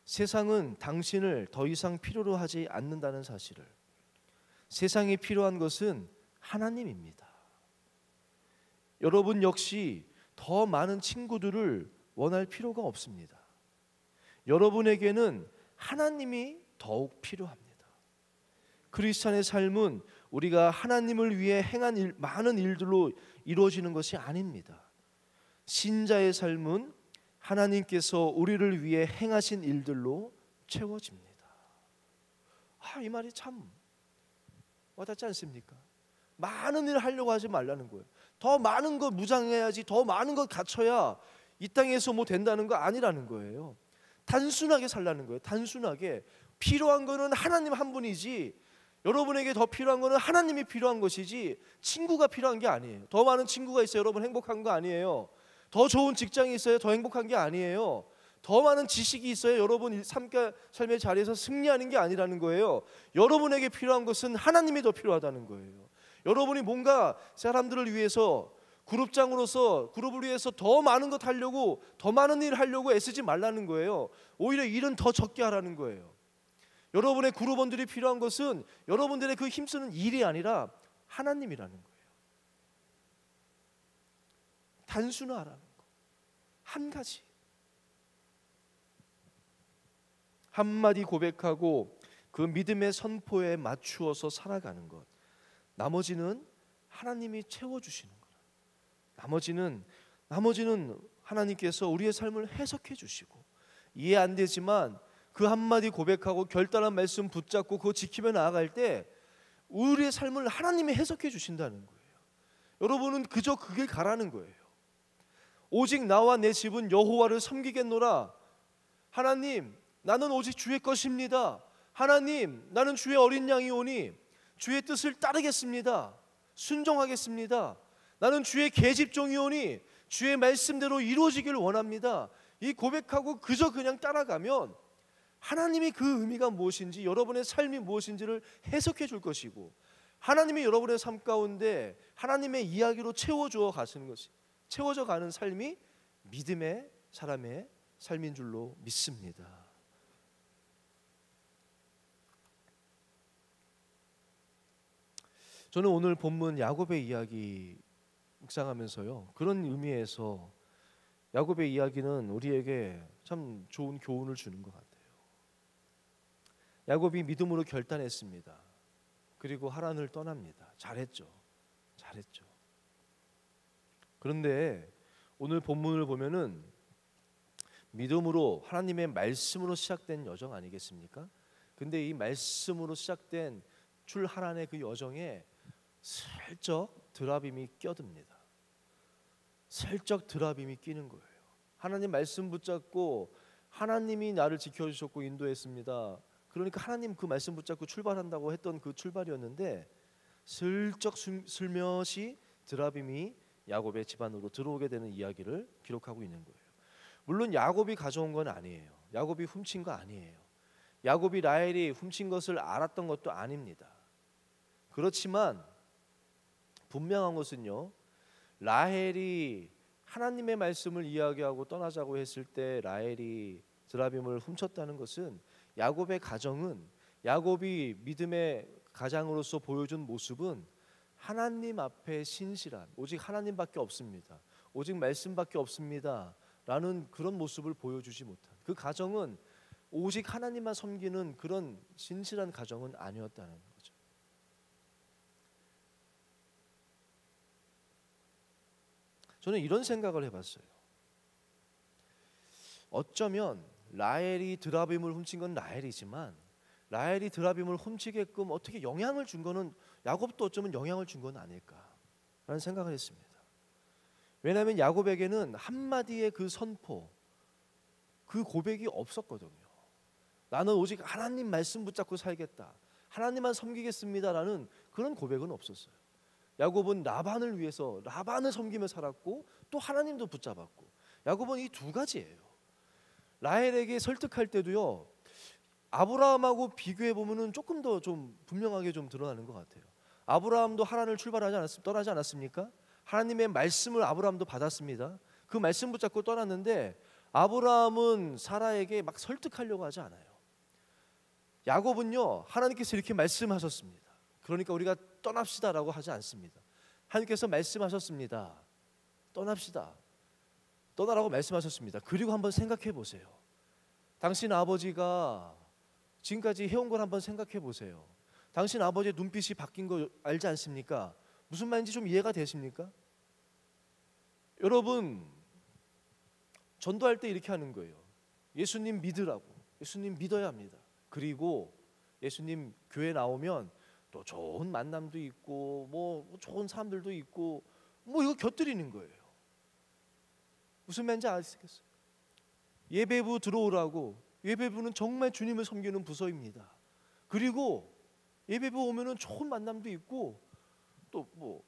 세상은 당신을 더 이상 필요로 하지 않는다는 사실을. 세상에 필요한 것은 하나님입니다. 여러분 역시 더 많은 친구들을 원할 필요가 없습니다. 여러분에게는 하나님이 더욱 필요합니다. 크리스찬의 삶은 우리가 하나님을 위해 행한 많은 일들로 이루어지는 것이 아닙니다. 신자의 삶은 하나님께서 우리를 위해 행하신 일들로 채워집니다. 이 말이 참 와닿지 않습니까? 많은 일을 하려고 하지 말라는 거예요. 더 많은 것 무장해야지, 더 많은 것 갖춰야 이 땅에서 뭐 된다는 거 아니라는 거예요. 단순하게 살라는 거예요. 단순하게. 필요한 거는 하나님 한 분이지, 여러분에게 더 필요한 거는 하나님이 필요한 것이지 친구가 필요한 게 아니에요. 더 많은 친구가 있어요 여러분 행복한 거 아니에요. 더 좋은 직장이 있어요 더 행복한 게 아니에요. 더 많은 지식이 있어요 여러분 삶의 자리에서 승리하는 게 아니라는 거예요. 여러분에게 필요한 것은 하나님이 더 필요하다는 거예요. 여러분이 뭔가 사람들을 위해서, 그룹장으로서 그룹을 위해서 더 많은 것 하려고, 더 많은 일을 하려고 애쓰지 말라는 거예요. 오히려 일은 더 적게 하라는 거예요. 여러분의 그룹원들이 필요한 것은 여러분들의 그 힘쓰는 일이 아니라 하나님이라는 거예요. 단순화하라는 거. 한 가지. 한마디 고백하고 그 믿음의 선포에 맞추어서 살아가는 것. 나머지는 하나님이 채워주시는 거라. 나머지는 하나님께서 우리의 삶을 해석해 주시고, 이해 안 되지만 그 한마디 고백하고 결단한 말씀 붙잡고 그거 지키며 나아갈 때 우리의 삶을 하나님이 해석해 주신다는 거예요. 여러분은 그저 그 길 가라는 거예요. 오직 나와 내 집은 여호와를 섬기겠노라. 하나님, 나는 오직 주의 것입니다. 하나님, 나는 주의 어린 양이오니 주의 뜻을 따르겠습니다. 순종하겠습니다. 나는 주의 계집종이오니 주의 말씀대로 이루어지길 원합니다. 이 고백하고 그저 그냥 따라가면 하나님이 그 의미가 무엇인지, 여러분의 삶이 무엇인지를 해석해 줄 것이고, 하나님이 여러분의 삶 가운데 하나님의 이야기로 채워져 가는 삶이 믿음의 사람의 삶인 줄로 믿습니다. 저는 오늘 본문 야곱의 이야기 묵상하면서요, 그런 의미에서 야곱의 이야기는 우리에게 참 좋은 교훈을 주는 것 같아요. 야곱이 믿음으로 결단했습니다. 그리고 하란을 떠납니다. 잘했죠. 그런데 오늘 본문을 보면은 믿음으로 하나님의 말씀으로 시작된 여정 아니겠습니까? 근데 이 말씀으로 시작된 출하란의 그 여정에 슬쩍 드라빔이 껴듭니다. 슬쩍 드라빔이 끼는 거예요. 하나님 말씀 붙잡고 하나님이 나를 지켜주셨고 인도했습니다. 그러니까 하나님 그 말씀 붙잡고 출발한다고 했던 그 출발이었는데 슬쩍 슬며시 드라빔이 야곱의 집안으로 들어오게 되는 이야기를 기록하고 있는 거예요. 물론 야곱이 가져온 건 아니에요. 야곱이 훔친 거 아니에요. 야곱이 라헬이 훔친 것을 알았던 것도 아닙니다. 그렇지만 분명한 것은요, 라헬이 하나님의 말씀을 이야기하고 떠나자고 했을 때 라헬이 드라빔을 훔쳤다는 것은 야곱의 가정은, 야곱이 믿음의 가장으로서 보여준 모습은 하나님 앞에 신실한, 오직 하나님밖에 없습니다, 오직 말씀밖에 없습니다 라는 그런 모습을 보여주지 못한, 그 가정은 오직 하나님만 섬기는 그런 신실한 가정은 아니었다는 거죠. 저는 이런 생각을 해봤어요. 어쩌면 라헬이 드라빔을 훔친 건 라헬이지만 라헬이 드라빔을 훔치게끔 어떻게 영향을 준 거는 야곱도 어쩌면 영향을 준 건 아닐까라는 생각을 했습니다. 왜냐하면 야곱에게는 한마디의 그 선포, 그 고백이 없었거든요. 나는 오직 하나님 말씀 붙잡고 살겠다, 하나님만 섬기겠습니다라는 그런 고백은 없었어요. 야곱은 라반을 위해서 라반을 섬기며 살았고 또 하나님도 붙잡았고, 야곱은 이 두 가지예요. 라헬에게 설득할 때도요, 아브라함하고 비교해 보면은 조금 더 좀 분명하게 좀 드러나는 것 같아요. 아브라함도 하란을 떠나지 않았습니까? 하나님의 말씀을 아브라함도 받았습니다. 그 말씀 붙잡고 떠났는데 아브라함은 사라에게 막 설득하려고 하지 않아요. 야곱은요, 하나님께서 이렇게 말씀하셨습니다, 그러니까 우리가 떠납시다라고 하지 않습니다. 하나님께서 말씀하셨습니다, 떠납시다, 떠나라고 말씀하셨습니다. 그리고 한번 생각해 보세요. 당신 아버지가 지금까지 해온 걸 한번 생각해 보세요. 당신 아버지의 눈빛이 바뀐 거 알지 않습니까? 무슨 말인지 좀 이해가 되십니까? 여러분, 전도할 때 이렇게 하는 거예요. 예수님 믿으라고, 예수님 믿어야 합니다. 그리고 예수님 교회 나오면 또 좋은 만남도 있고 뭐 좋은 사람들도 있고 뭐 이거 곁들이는 거예요. 무슨 말인지 아시겠어요? 예배부 들어오라고, 예배부는 정말 주님을 섬기는 부서입니다. 그리고 예배부 오면은 좋은 만남도 있고 또 뭐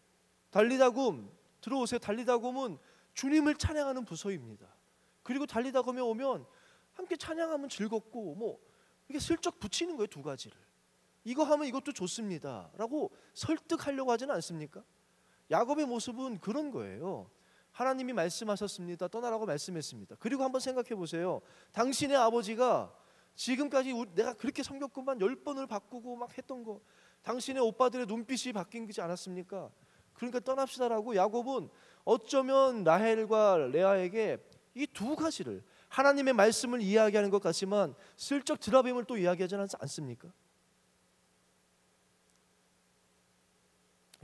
달리다굼 들어오세요. 달리다굼은 주님을 찬양하는 부서입니다. 그리고 달리다굼에 오면 함께 찬양하면 즐겁고 뭐 이게 슬쩍 붙이는 거예요. 두 가지를. 이거 하면 이것도 좋습니다 라고 설득하려고 하지는 않습니까? 야곱의 모습은 그런 거예요. 하나님이 말씀하셨습니다, 떠나라고 말씀했습니다. 그리고 한번 생각해 보세요. 당신의 아버지가 지금까지 내가 그렇게 섬겼구만 10번을 바꾸고 막 했던 거, 당신의 오빠들의 눈빛이 바뀌지 않았습니까? 그러니까 떠납시다라고 야곱은 어쩌면 라헬과 레아에게 이 두 가지를, 하나님의 말씀을 이야기하는 것 같지만 슬쩍 드라빔을 또 이야기하지 않습니까?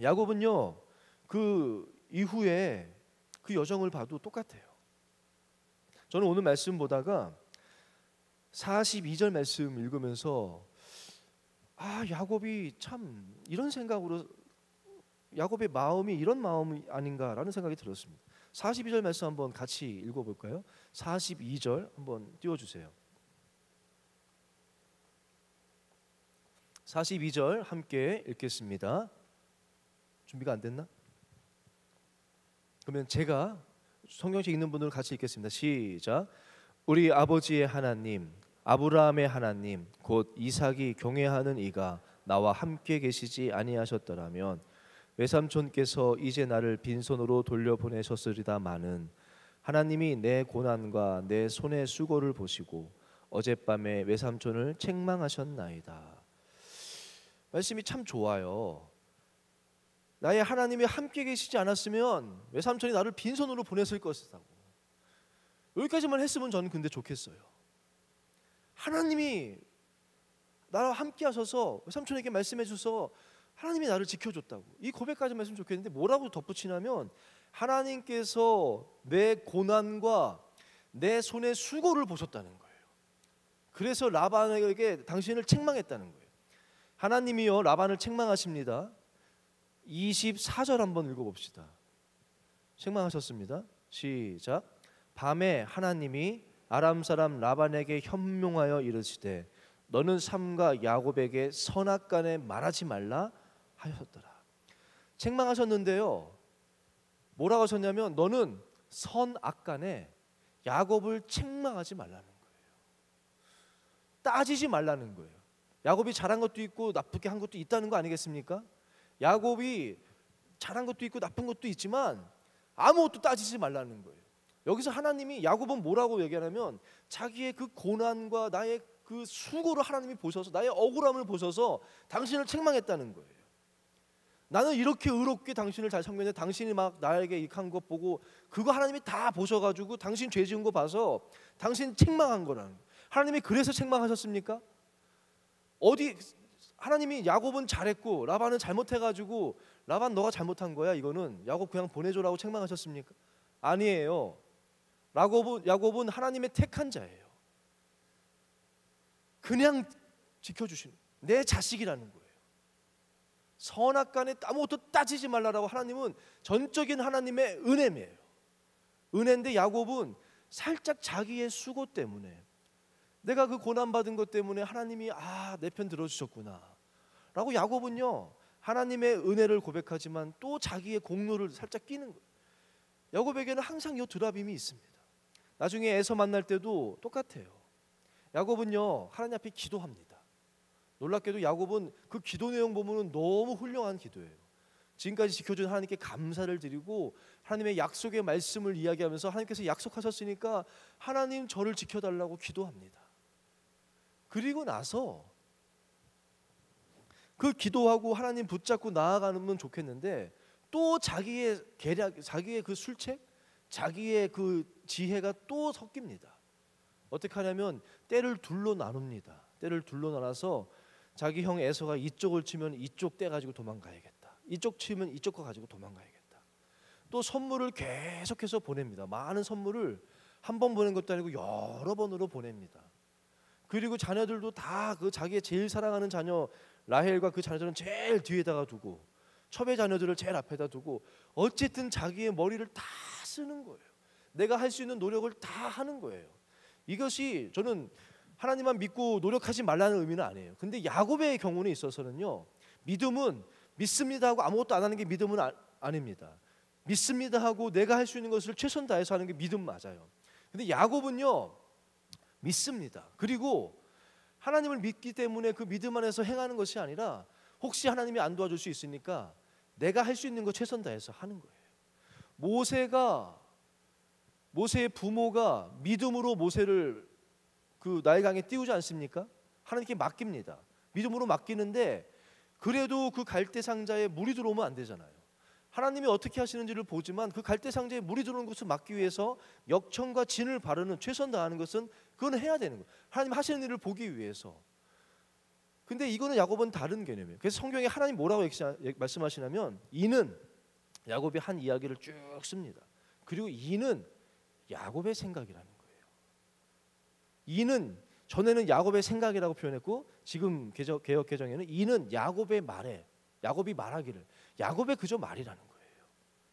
야곱은요, 그 이후에 그 여정을 봐도 똑같아요. 저는 오늘 말씀 보다가 42절 말씀 읽으면서 야곱이 참 이런 생각으로, 야곱의 마음이 이런 마음이 아닌가라는 생각이 들었습니다. 42절 말씀 한번 같이 읽어볼까요? 42절 한번 띄워주세요. 42절 함께 읽겠습니다. 준비가 안 됐나? 그러면 제가 성경책 읽는 분들 같이 읽겠습니다. 시작. 우리 아버지의 하나님, 아브라함의 하나님, 곧 이삭이 경외하는 이가 나와 함께 계시지 아니하셨더라면 외삼촌께서 이제 나를 빈손으로 돌려보내셨으리다마는 하나님이 내 고난과 내 손의 수고를 보시고 어젯밤에 외삼촌을 책망하셨나이다. 말씀이 참 좋아요. 나의 하나님이 함께 계시지 않았으면 외삼촌이 나를 빈손으로 보냈을 것이라고. 여기까지만 했으면 저는 근데 좋겠어요. 하나님이 나와 함께 하셔서 외삼촌에게 말씀해 주셔서 하나님이 나를 지켜줬다고, 이 고백까지만 했으면 좋겠는데 뭐라고 덧붙이냐면 하나님께서 내 고난과 내 손의 수고를 보셨다는 거예요. 그래서 라반에게 당신을 책망했다는 거예요. 하나님이요 라반을 책망하십니다. 24절 한번 읽어봅시다. 책망하셨습니다. 시작. 밤에 하나님이 아람 사람 라반에게 현명하여 이르시되 너는 삼가 야곱에게 선악간에 말하지 말라 하셨더라. 책망하셨는데요, 뭐라고 하셨냐면 너는 선악간에 야곱을 책망하지 말라는 거예요. 따지지 말라는 거예요. 야곱이 잘한 것도 있고 나쁘게 한 것도 있다는 거 아니겠습니까? 야곱이 잘한 것도 있고 나쁜 것도 있지만 아무것도 따지지 말라는 거예요. 여기서 하나님이 야곱은 뭐라고 얘기하냐면 자기의 그 고난과 나의 그 수고를 하나님이 보셔서, 나의 억울함을 보셔서 당신을 책망했다는 거예요. 나는 이렇게 의롭게 당신을 잘 섬겼는데 당신이 막 나에게 익한 것 보고 그거 하나님이 다 보셔가지고 당신 죄 지은 거 봐서 당신 책망한 거라는 거예요. 하나님이 그래서 책망하셨습니까? 어디 하나님이 야곱은 잘했고 라반은 잘못해가지고 라반 너가 잘못한 거야, 이거는 야곱 그냥 보내줘라고 책망하셨습니까? 아니에요. 야곱은 하나님의 택한 자예요. 그냥 지켜주시는, 내 자식이라는 거예요. 선악간에 아무것도 따지지 말라라고 하나님은 전적인 하나님의 은혜예요. 은혜인데 야곱은 살짝 자기의 수고 때문에, 내가 그 고난받은 것 때문에 하나님이 내 편 들어주셨구나 라고 야곱은요 하나님의 은혜를 고백하지만 또 자기의 공로를 살짝 끼는 거예요. 야곱에게는 항상 이 드라빔이 있습니다. 나중에 에서 만날 때도 똑같아요. 야곱은요 하나님 앞에 기도합니다. 놀랍게도 야곱은 그 기도 내용 보면은 너무 훌륭한 기도예요. 지금까지 지켜준 하나님께 감사를 드리고 하나님의 약속의 말씀을 이야기하면서 하나님께서 약속하셨으니까 하나님 저를 지켜달라고 기도합니다. 그리고 나서 그 기도하고 하나님 붙잡고 나아가면 좋겠는데 또 자기의 계략, 자기의 그 술책, 자기의 그 지혜가 또 섞입니다. 어떻게 하냐면 떼를 둘로 나눕니다. 떼를 둘로 나눠서 자기 형 에서가 이쪽을 치면 이쪽 떼 가지고 도망가야겠다, 이쪽 치면 이쪽 거 가지고 도망가야겠다. 또 선물을 계속해서 보냅니다. 많은 선물을 한 번 보낸 것도 아니고 여러 번으로 보냅니다. 그리고 자녀들도 다 그 자기의 제일 사랑하는 자녀 라헬과 그 자녀들은 제일 뒤에다가 두고 첩의 자녀들을 제일 앞에다 두고 어쨌든 자기의 머리를 다 쓰는 거예요. 내가 할 수 있는 노력을 다 하는 거예요. 이것이 저는 하나님만 믿고 노력하지 말라는 의미는 아니에요. 근데 야곱의 경우는 있어서는요, 믿음은 믿습니다 하고 아무것도 안 하는 게 믿음은 아닙니다. 믿습니다 하고 내가 할 수 있는 것을 최선 다해서 하는 게 믿음 맞아요. 근데 야곱은요 믿습니다. 그리고 하나님을 믿기 때문에 그 믿음 안에서 행하는 것이 아니라 혹시 하나님이 안 도와줄 수 있으니까 내가 할 수 있는 거 최선 다해서 하는 거예요. 모세의 부모가 믿음으로 모세를 그 나일강에 띄우지 않습니까? 하나님께 맡깁니다. 믿음으로 맡기는데 그래도 그 갈대 상자에 물이 들어오면 안 되잖아요. 하나님이 어떻게 하시는지를 보지만 그 갈대 상자에 물이 들어오는 것을 막기 위해서 역청과 진을 바르는, 최선 다하는 것은 그건 해야 되는 거예요. 하나님 하시는 일을 보기 위해서. 근데 이거는 야곱은 다른 개념이에요. 그래서 성경에 하나님 뭐라고 말씀하시냐면 이는, 야곱이 한 이야기를 쭉 씁니다. 그리고 이는 야곱의 생각이라는 거예요. 이는 전에는 야곱의 생각이라고 표현했고 지금 개역 개정에는 이는 야곱의 말에, 야곱이 말하기를, 야곱의 그저 말이라는 거예요.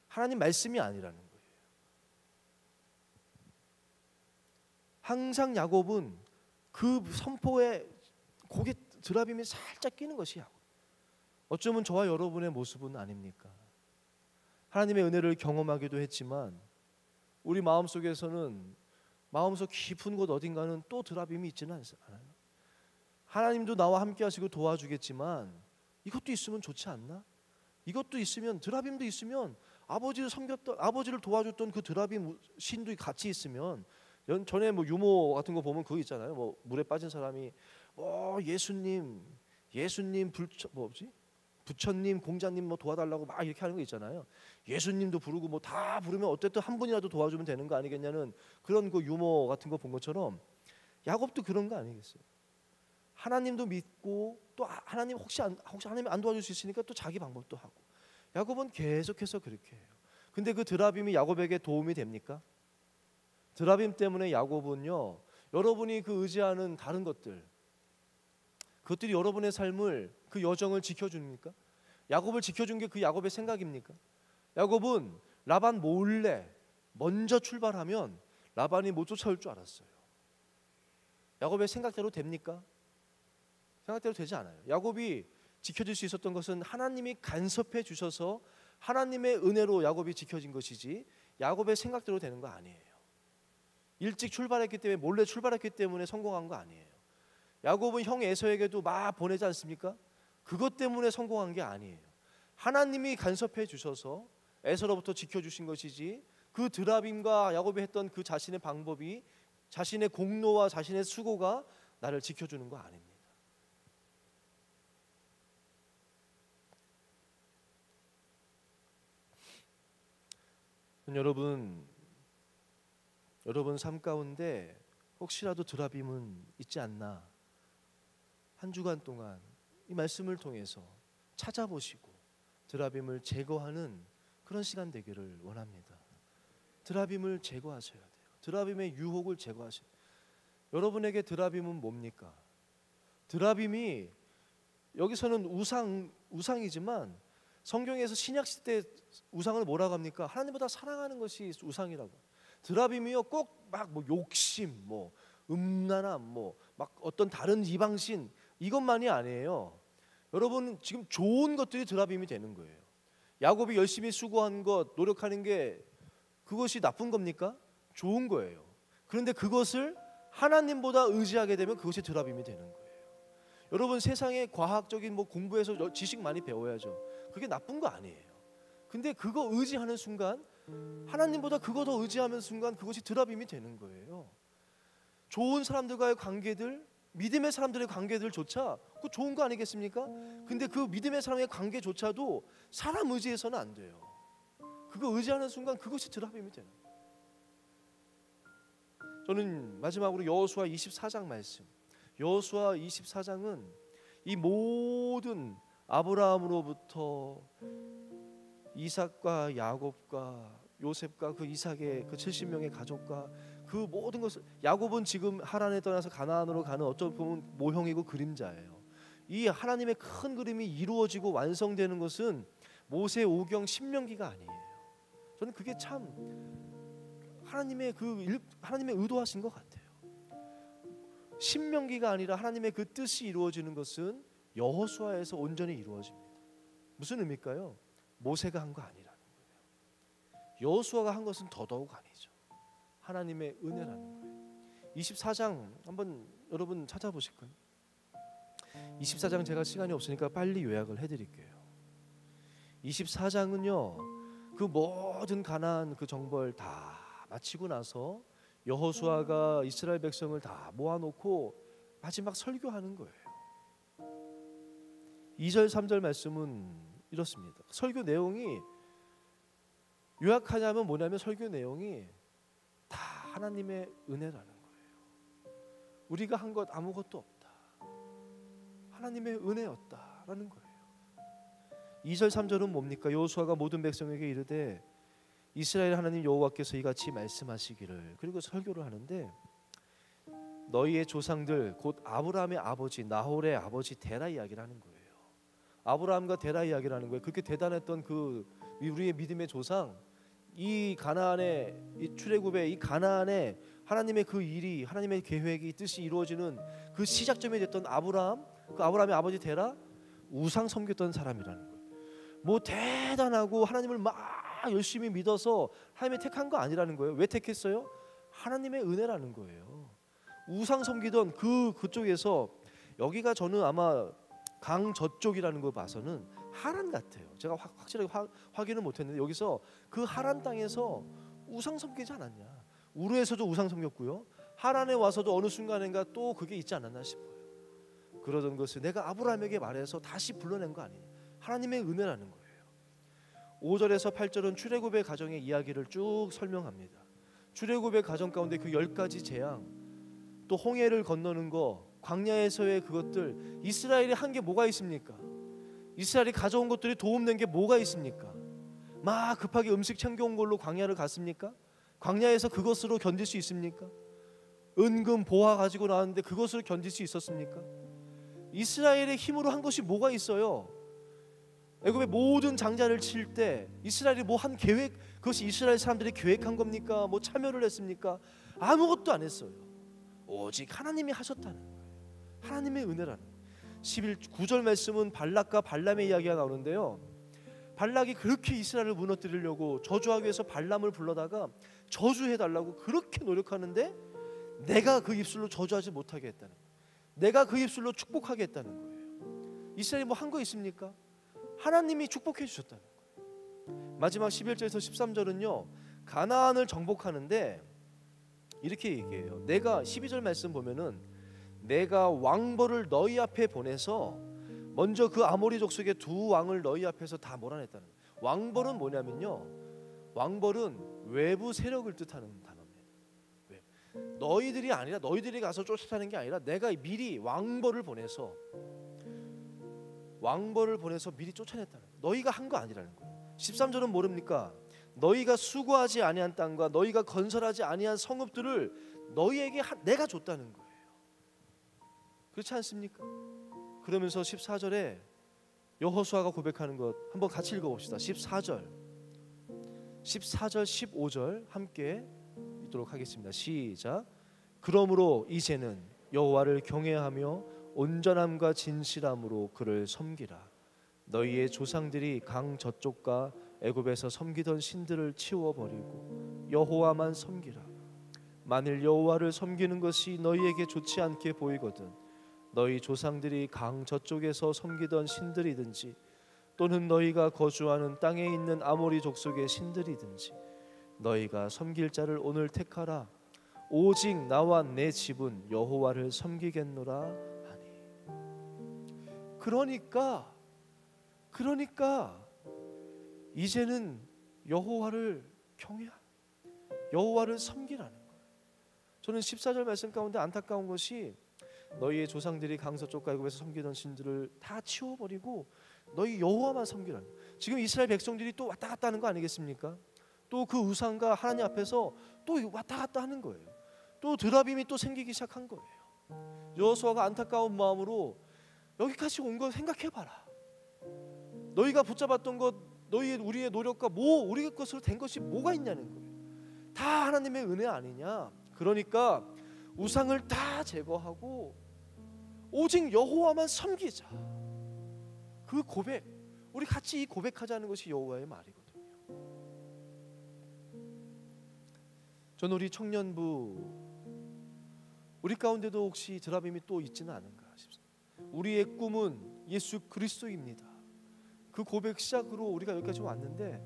하나님 말씀이 아니라는 거예요. 항상 야곱은 그 선포에 고개 드라빔이 살짝 끼는 것이 야곱. 어쩌면 저와 여러분의 모습은 아닙니까? 하나님의 은혜를 경험하기도 했지만 우리 마음속에서는, 마음속 깊은 곳 어딘가는 또 드라빔이 있지는 않아요. 하나님도 나와 함께 하시고 도와주겠지만 이것도 있으면 좋지 않나? 이것도 있으면, 드라빔도 있으면, 아버지를 섬겼던, 아버지를 도와줬던 그 드라빔 신도 같이 있으면, 전에 뭐 유모 같은 거 보면 그거 있잖아요. 뭐 물에 빠진 사람이 예수님 부처님, 공자님 뭐 도와달라고 막 이렇게 하는 거 있잖아요. 예수님도 부르고 뭐 다 부르면 어쨌든 한 분이라도 도와주면 되는 거 아니겠냐는 그런 그 유머 같은 거 본 것처럼 야곱도 그런 거 아니겠어요? 하나님도 믿고 또 하나님 혹시 하나님이 안 도와줄 수 있으니까 또 자기 방법도 하고. 야곱은 계속해서 그렇게 해요. 근데 그 드라빔이 야곱에게 도움이 됩니까? 드라빔 때문에 야곱은요 여러분이 그 의지하는 다른 것들, 그것들이 여러분의 삶을, 그 여정을 지켜줍니까? 야곱을 지켜준 게 그 야곱의 생각입니까? 야곱은 라반 몰래 먼저 출발하면 라반이 못 쫓아올 줄 알았어요. 야곱의 생각대로 됩니까? 생각대로 되지 않아요. 야곱이 지켜질 수 있었던 것은 하나님이 간섭해 주셔서 하나님의 은혜로 야곱이 지켜진 것이지 야곱의 생각대로 되는 거 아니에요. 일찍 출발했기 때문에, 몰래 출발했기 때문에 성공한 거 아니에요. 야곱은 형 에서에게도 막 보내지 않습니까? 그것 때문에 성공한 게 아니에요. 하나님이 간섭해 주셔서 에서로부터 지켜주신 것이지, 그 드라빔과 야곱이 했던 그 자신의 방법이, 자신의 공로와 자신의 수고가 나를 지켜주는 거 아닙니다. 여러분 삶 가운데 혹시라도 드라빔은 있지 않나, 한 주간 동안 이 말씀을 통해서 찾아보시고 드라빔을 제거하는 그런 시간 되기를 원합니다. 드라빔을 제거하셔야 돼요. 드라빔의 유혹을 제거하셔야 돼요. 여러분에게 드라빔은 뭡니까? 드라빔이 여기서는 우상이지만 성경에서 신약 시대 우상을 뭐라고 합니까? 하나님보다 사랑하는 것이 우상이라고. 드라빔이요, 꼭 막 뭐 욕심, 뭐 음란함, 뭐 막 어떤 다른 이방신, 이것만이 아니에요. 여러분, 지금 좋은 것들이 드라빔이 되는 거예요. 야곱이 열심히 수고한 것, 노력하는 게 그것이 나쁜 겁니까? 좋은 거예요. 그런데 그것을 하나님보다 의지하게 되면 그것이 드라빔이 되는 거예요. 여러분, 세상에 과학적인 뭐 공부해서 지식 많이 배워야죠. 그게 나쁜 거 아니에요. 근데 그거 의지하는 순간, 하나님보다 그거 더 의지하는 순간 그것이 드라빔이 되는 거예요. 좋은 사람들과의 관계들, 믿음의 사람들의 관계들조차 그거 좋은 거 아니겠습니까? 근데 그 믿음의 사람의 관계조차도 사람 의지해서는 안 돼요. 그거 의지하는 순간 그것이 드라빔이 되는 거예요. 저는 마지막으로 여호수아 24장 말씀, 여호수아 24장은 이 모든 아브라함으로부터 이삭과 야곱과 요셉과 그 이삭의 그 70명의 가족과 그 모든 것을, 야곱은 지금 하란에 떠나서 가나안으로 가는 어쩌면 보면 모형이고 그림자예요. 이 하나님의 큰 그림이 이루어지고 완성되는 것은 모세, 오경, 신명기가 아니에요. 저는 그게 참 하나님의 의도하신 것 같아요. 신명기가 아니라 하나님의 그 뜻이 이루어지는 것은 여호수아에서 온전히 이루어집니다. 무슨 의미일까요? 모세가 한 거 아니라는 거예요. 여호수아가 한 것은 더더욱 아니죠. 하나님의 은혜라는 거예요. 24장 한번 여러분 찾아보실까요? 24장 제가 시간이 없으니까 빨리 요약을 해드릴게요. 24장은요, 그 모든 가나안 그 정벌 다 마치고 나서 여호수아가 이스라엘 백성을 다 모아놓고 마지막 설교하는 거예요. 2절 3절 말씀은 이렇습니다. 설교 내용이, 요약하자면 뭐냐면 설교 내용이 다 하나님의 은혜라는 거예요. 우리가 한 것 아무것도 없다, 하나님의 은혜였다라는 거예요. 2절 3절은 뭡니까? 여호수아가 모든 백성에게 이르되 이스라엘 하나님 여호와께서 이같이 말씀하시기를, 그리고 설교를 하는데 너희의 조상들 곧 아브라함의 아버지 나홀의 아버지 데라 이야기를 하는 거예요. 아브라함과 데라 이야기를 하는 거예요. 그렇게 대단했던 그 우리의 믿음의 조상, 이 가나안의 이 출애굽의 이 가나안의 하나님의 그 일이, 하나님의 계획이, 뜻이 이루어지는 그 시작점이 됐던 아브라함, 그 아브라함의 아버지 데라, 우상 섬겼던 사람이라는 거예요. 뭐 대단하고 하나님을 막 열심히 믿어서 하나님의 택한 거 아니라는 거예요. 왜 택했어요? 하나님의 은혜라는 거예요. 우상 섬기던 그쪽에서, 여기가 저는 아마 강 저쪽이라는 거 봐서는 하란 같아요. 제가 확실하게 확인을 못했는데 여기서 그 하란 땅에서 우상 섬기지 않았냐. 우르에서도 우상 섬겼고요, 하란에 와서도 어느 순간인가 또 그게 있지 않았나 싶어요. 그러던 것을 내가 아브라함에게 말해서 다시 불러낸 거 아니냐. 하나님의 은혜라는 거예요. 5절에서 8절은 출애굽의 가정의 이야기를 쭉 설명합니다. 출애굽의 가정 가운데 그 10가지 재앙, 또 홍해를 건너는 거, 광야에서의 그것들, 이스라엘이 한 게 뭐가 있습니까? 이스라엘이 가져온 것들이 도움된 게 뭐가 있습니까? 막 급하게 음식 챙겨온 걸로 광야를 갔습니까? 광야에서 그것으로 견딜 수 있습니까? 은금 보화 가지고 나왔는데 그것을 견딜 수 있었습니까? 이스라엘의 힘으로 한 것이 뭐가 있어요? 애굽의 모든 장자를 칠 때 이스라엘이 뭐 한 계획, 그것이 이스라엘 사람들이 계획한 겁니까? 뭐 참여를 했습니까? 아무것도 안 했어요. 오직 하나님이 하셨다는 거예요. 하나님의 은혜라는 거예요. 9절 말씀은 발락과 발람의 이야기가 나오는데요, 발락이 그렇게 이스라엘을 무너뜨리려고 저주하기 위해서 발람을 불러다가 저주해달라고 그렇게 노력하는데 내가 그 입술로 저주하지 못하게 했다는 거예요. 내가 그 입술로 축복하게 했다는 거예요. 이스라엘이 뭐 한 거 있습니까? 하나님이 축복해 주셨다는 거예요. 마지막 11절에서 13절은요 가나안을 정복하는데 이렇게 얘기해요. 내가 12절 말씀 보면은 내가 왕벌을 너희 앞에 보내서 먼저 그 아모리 족속의 두 왕을 너희 앞에서 다 몰아냈다는 거예요. 왕벌은 뭐냐면요, 왕벌은 외부 세력을 뜻하는 단어입니다. 너희들이 아니라, 너희들이 가서 쫓아내는 게 아니라 내가 미리 왕벌을 보내서 미리 쫓아냈다는 거예요. 너희가 한 거 아니라는 거예요. 13절은 모릅니까? 너희가 수고하지 아니한 땅과 너희가 건설하지 아니한 성읍들을 너희에게 내가 줬다는 거예요. 그렇지 않습니까? 그러면서 14절에 여호수아가 고백하는 것 한번 같이 읽어봅시다. 14절 15절 함께 읽도록 하겠습니다. 시작. 그러므로 이제는 여호와를 경외하며 온전함과 진실함으로 그를 섬기라. 너희의 조상들이 강 저쪽과 애굽에서 섬기던 신들을 치워버리고 여호와만 섬기라. 만일 여호와를 섬기는 것이 너희에게 좋지 않게 보이거든 너희 조상들이 강 저쪽에서 섬기던 신들이든지 또는 너희가 거주하는 땅에 있는 아모리 족속의 신들이든지 너희가 섬길 자를 오늘 택하라. 오직 나와 내 집은 여호와를 섬기겠노라 하니. 그러니까 이제는 여호와를 경외하라, 여호와를 섬기라는 거예요. 저는 14절 말씀 가운데 안타까운 것이 너희의 조상들이 강서쪽과 애굽에서 섬기던 신들을 다 치워버리고 너희 여호와만 섬기라는 거예요. 지금 이스라엘 백성들이 또 왔다 갔다 하는 거 아니겠습니까? 또 그 우상과 하나님 앞에서 또 왔다 갔다 하는 거예요. 또 드라빔이 또 생기기 시작한 거예요. 여호수아가 안타까운 마음으로 여기까지 온 거 생각해봐라. 너희가 붙잡았던 것, 우리의 노력과 우리 것으로 된 것이 뭐가 있냐는 거예요. 다 하나님의 은혜 아니냐. 그러니까 우상을 다 제거하고 오직 여호와만 섬기자. 그 고백, 우리 같이 이 고백하자는 것이 여호와의 말이거든요. 저는 우리 청년부, 우리 가운데도 혹시 드라빔이 또 있지는 않은가 싶습니다. 우리의 꿈은 예수 그리스도입니다. 그 고백 시작으로 우리가 여기까지 왔는데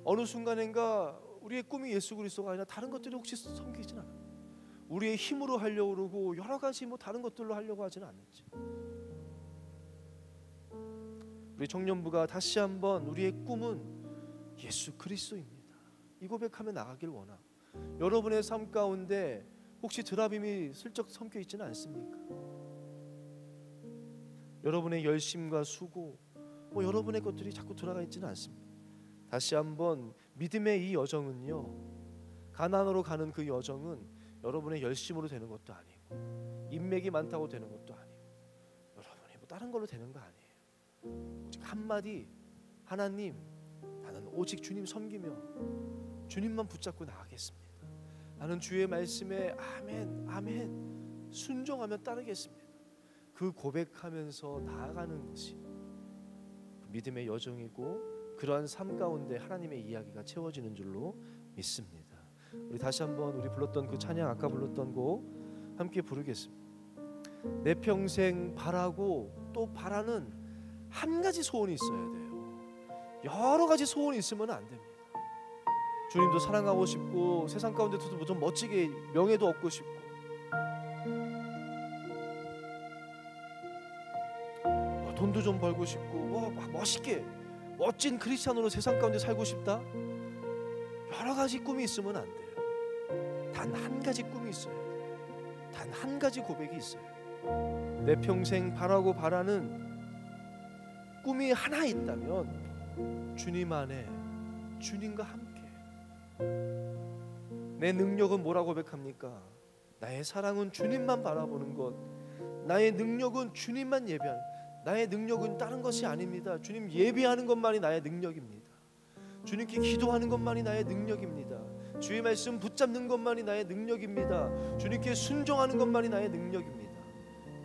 어느 순간인가 우리의 꿈이 예수 그리스도가 아니라 다른 것들이 혹시 섬기진 않아요. 우리의 힘으로 하려고 그러고 여러 가지 다른 것들로 하려고 하지는 않는지. 우리 청년부가 다시 한번 우리의 꿈은 예수 그리스도입니다, 이 고백하며 나가길 원하고, 여러분의 삶 가운데 혹시 드라빔이 슬쩍 섬겨 있지는 않습니까? 여러분의 열심과 수고, 여러분의 것들이 자꾸 들어가 있지는 않습니다. 다시 한번 믿음의 이 여정은요, 가나안으로 가는 그 여정은 여러분의 열심으로 되는 것도 아니고 인맥이 많다고 되는 것도 아니고 여러분이 다른 걸로 되는 거 아니에요. 오직 한마디, 하나님, 나는 오직 주님 섬기며 주님만 붙잡고 나가겠습니다. 나는 주의 말씀에 아멘 아멘 순종하며 따르겠습니다. 그 고백하면서 나아가는 것이 믿음의 여정이고, 그러한 삶 가운데 하나님의 이야기가 채워지는 줄로 믿습니다. 우리 다시 한번 우리 불렀던 그 찬양, 아까 불렀던 곡 함께 부르겠습니다. 내 평생 바라고 또 바라는 한 가지 소원이 있어야 돼요. 여러 가지 소원이 있으면 안 됩니다. 주님도 사랑하고 싶고 세상 가운데서도 좀 멋지게 명예도 얻고 싶고 돈도 좀 벌고 싶고 막 멋있게 멋진 크리스찬으로 세상 가운데 살고 싶다. 여러 가지 꿈이 있으면 안 돼요. 단 한 가지 꿈이 있어야 돼요. 단 한 가지 고백이 있어요. 내 평생 바라고 바라는 꿈이 하나 있다면 주님 안에 주님과 함께. 내 능력은 뭐라고 고백합니까? 나의 사랑은 주님만 바라보는 것, 나의 능력은 주님만 예배하는, 나의 능력은 다른 것이 아닙니다. 주님 예배하는 것만이 나의 능력입니다. 주님께 기도하는 것만이 나의 능력입니다. 주의 말씀 붙잡는 것만이 나의 능력입니다. 주님께 순종하는 것만이 나의 능력입니다.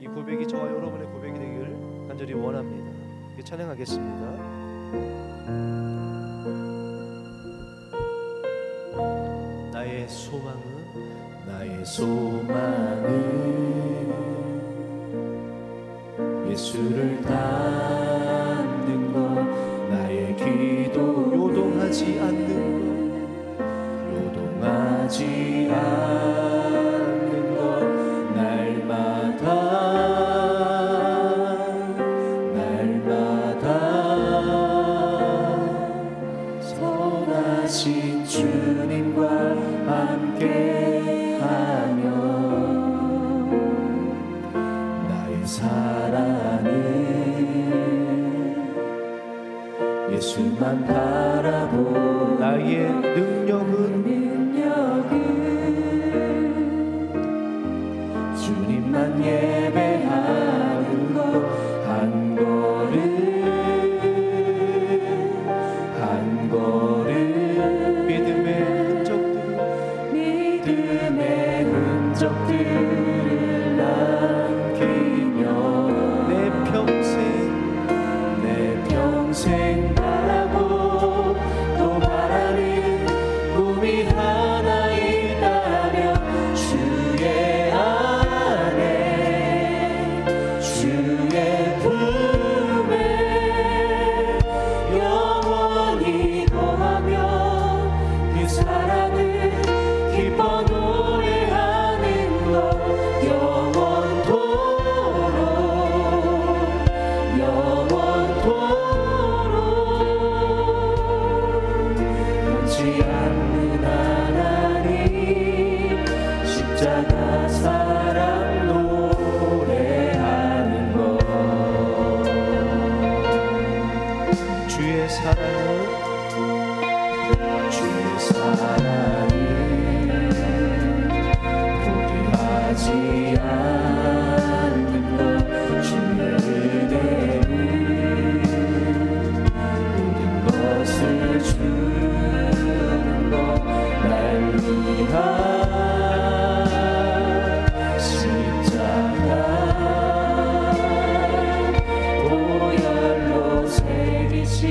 이 고백이 저와 여러분의 고백이 되기를 간절히 원합니다. 찬양하겠습니다. 나의 소망은 예수를 닮는 것, 나의 기도 요동하지 않는 것, 날마다 선하신 주님과 함께하며 나의 사랑은 예수만 바라보, 나의 능력은 주님만 예배하는 것, 한 걸음 한 걸음 믿음의 흔적들을 남기며 내 평생 바라고 또 바라는 꿈이 하나 있다면 주의 안에 주의 품에 영원히 거하며 그 사랑을 기뻐 노래하는 것, 영원토록 변치 않는 하나님 십자가 사랑 노래하는 것. 주의 사랑은 포기하지 않는 것, 주의 은혜는 모든 것을 주는 것, 날 위한 십자가 보혈로 새기신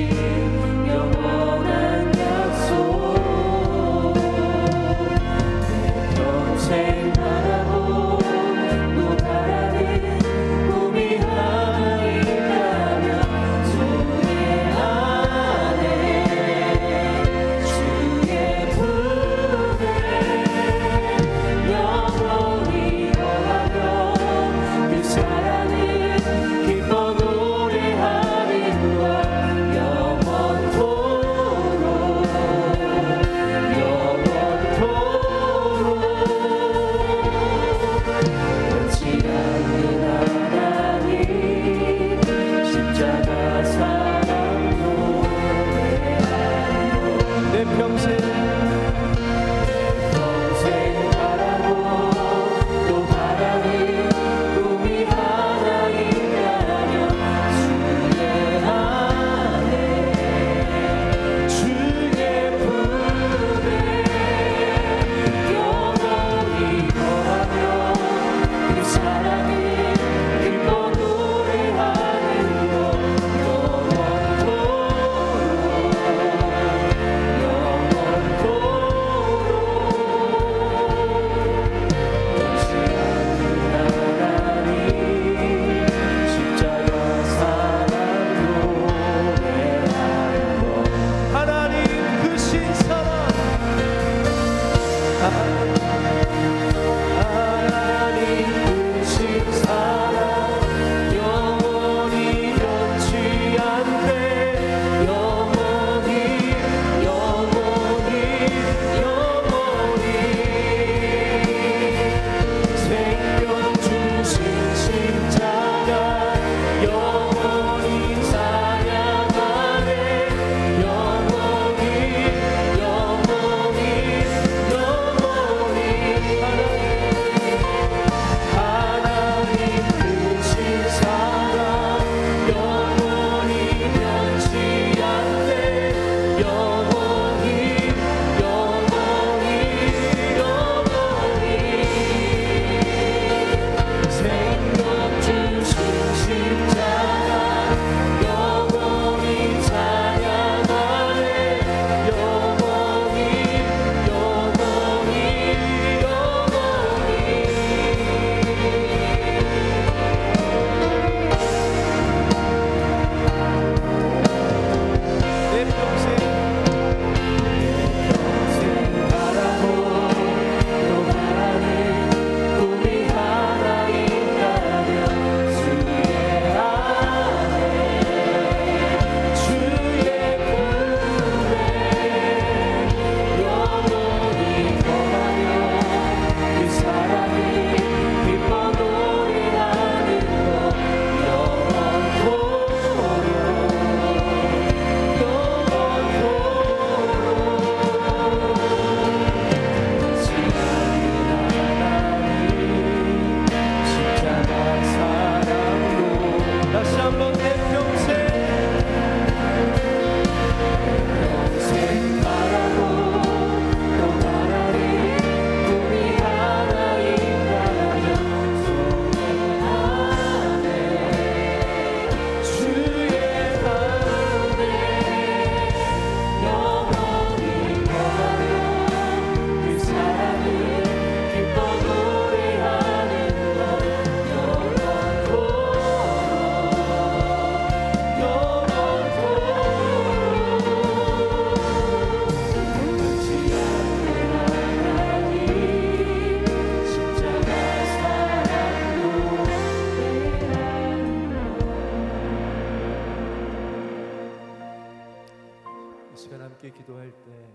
시간 함께 기도할 때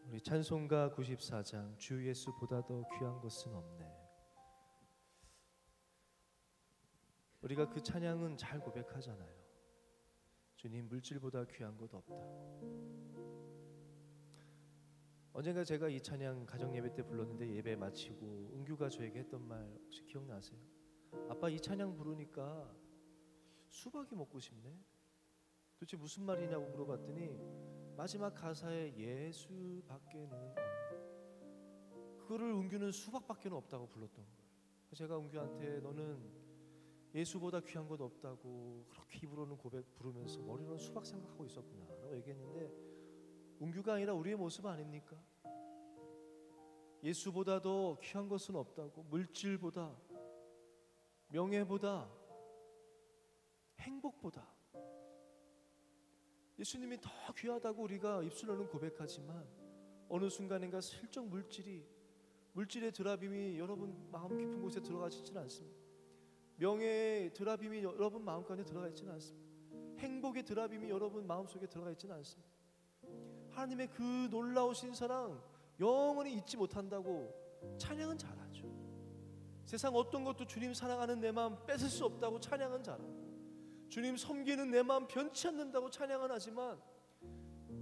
우리 찬송가 94장 주 예수보다 더 귀한 것은 없네. 우리가 그 찬양은 잘 고백하잖아요. 주님 물질보다 귀한 것 없다. 언젠가 제가 이 찬양 가정예배 때 불렀는데 예배 마치고 은규가 저에게 했던 말 혹시 기억나세요? 아빠 이 찬양 부르니까 수박이 먹고 싶네. 도대체 무슨 말이냐고 물어봤더니 마지막 가사에 예수밖에는 없네. 그거를 은규는 수박밖에 없다고 불렀던 거예요. 제가 은규한테 너는 예수보다 귀한 것 없다고 그렇게 입으로는 고백 부르면서 머리로는 수박 생각하고 있었구나 라고 얘기했는데, 은규가 아니라 우리의 모습 아닙니까? 예수보다 더 귀한 것은 없다고, 물질보다, 명예보다, 행복보다 예수님이 더 귀하다고 우리가 입술로는 고백하지만 어느 순간인가 슬쩍 물질의 드라빔이 여러분 마음 깊은 곳에 들어가지지는 않습니다. 명예의 드라빔이 여러분 마음간에 들어가 있지는 않습니다. 행복의 드라빔이 여러분 마음속에 들어가 있지는 않습니다. 하나님의 그 놀라우신 사랑 영원히 잊지 못한다고 찬양은 잘하죠. 세상 어떤 것도 주님 사랑하는 내 마음 뺏을 수 없다고 찬양은 잘하고, 주님 섬기는 내 마음 변치 않는다고 찬양은 하지만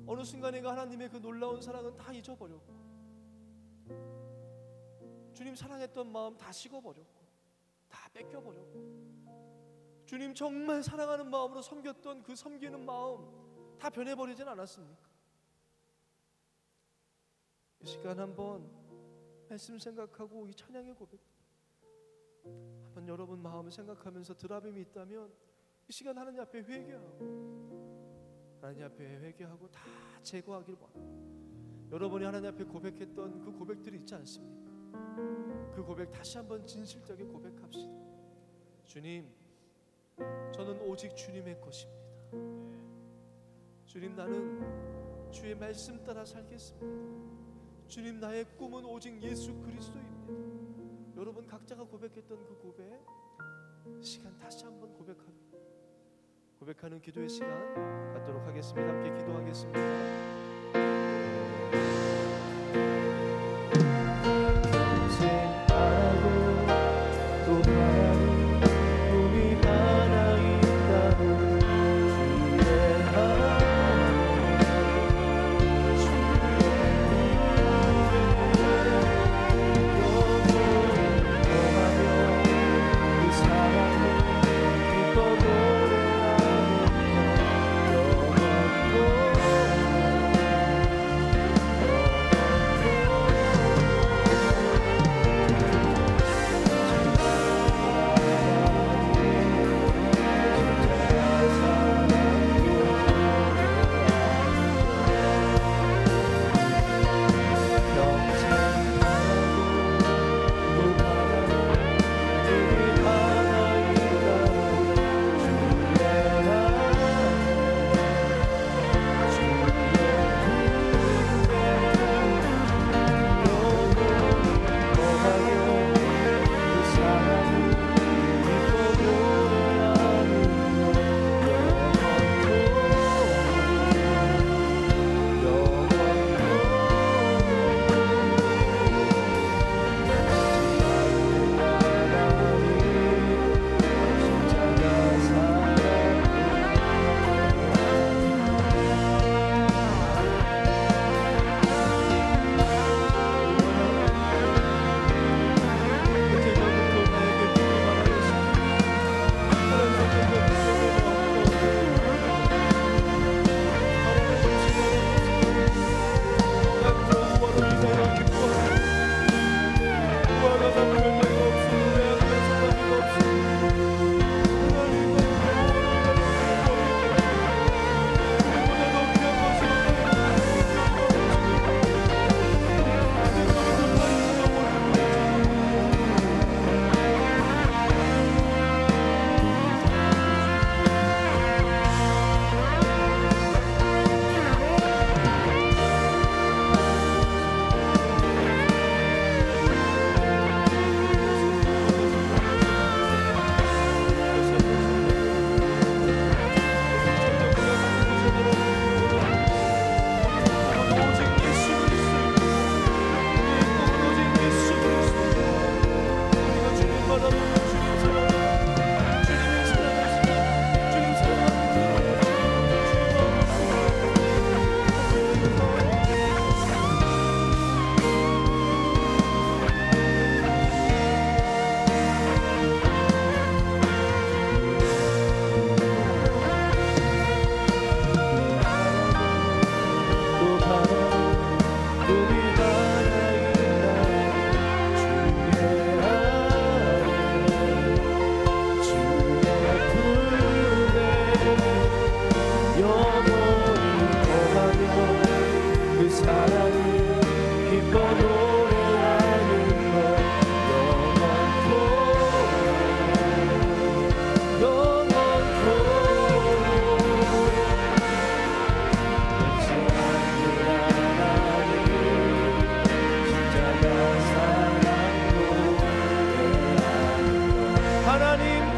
어느 순간인가 하나님의 그 놀라운 사랑은 다 잊어버렸고, 주님 사랑했던 마음 다 식어버렸고 다 뺏겨버렸고, 주님 정말 사랑하는 마음으로 섬겼던 그 섬기는 마음 다 변해버리진 않았습니까? 이 시간 한번 말씀 생각하고 이 찬양의 고백 한번 여러분 마음을 생각하면서 드라빔이 있다면 이 시간 하나님 앞에 회개하고, 하나님 앞에 회개하고 다 제거하길 바랍니다. 여러분이 하나님 앞에 고백했던 그 고백들이 있지 않습니까? 그 고백 다시 한번 진실되게 고백합시다. 주님, 저는 오직 주님의 것입니다. 주님, 나는 주의 말씀 따라 살겠습니다. 주님, 나의 꿈은 오직 예수 그리스도입니다. 여러분 각자가 고백했던 그 고백 시간 다시 한번 고백하는 기도의 시간 갖도록 하겠습니다. 함께 기도하겠습니다.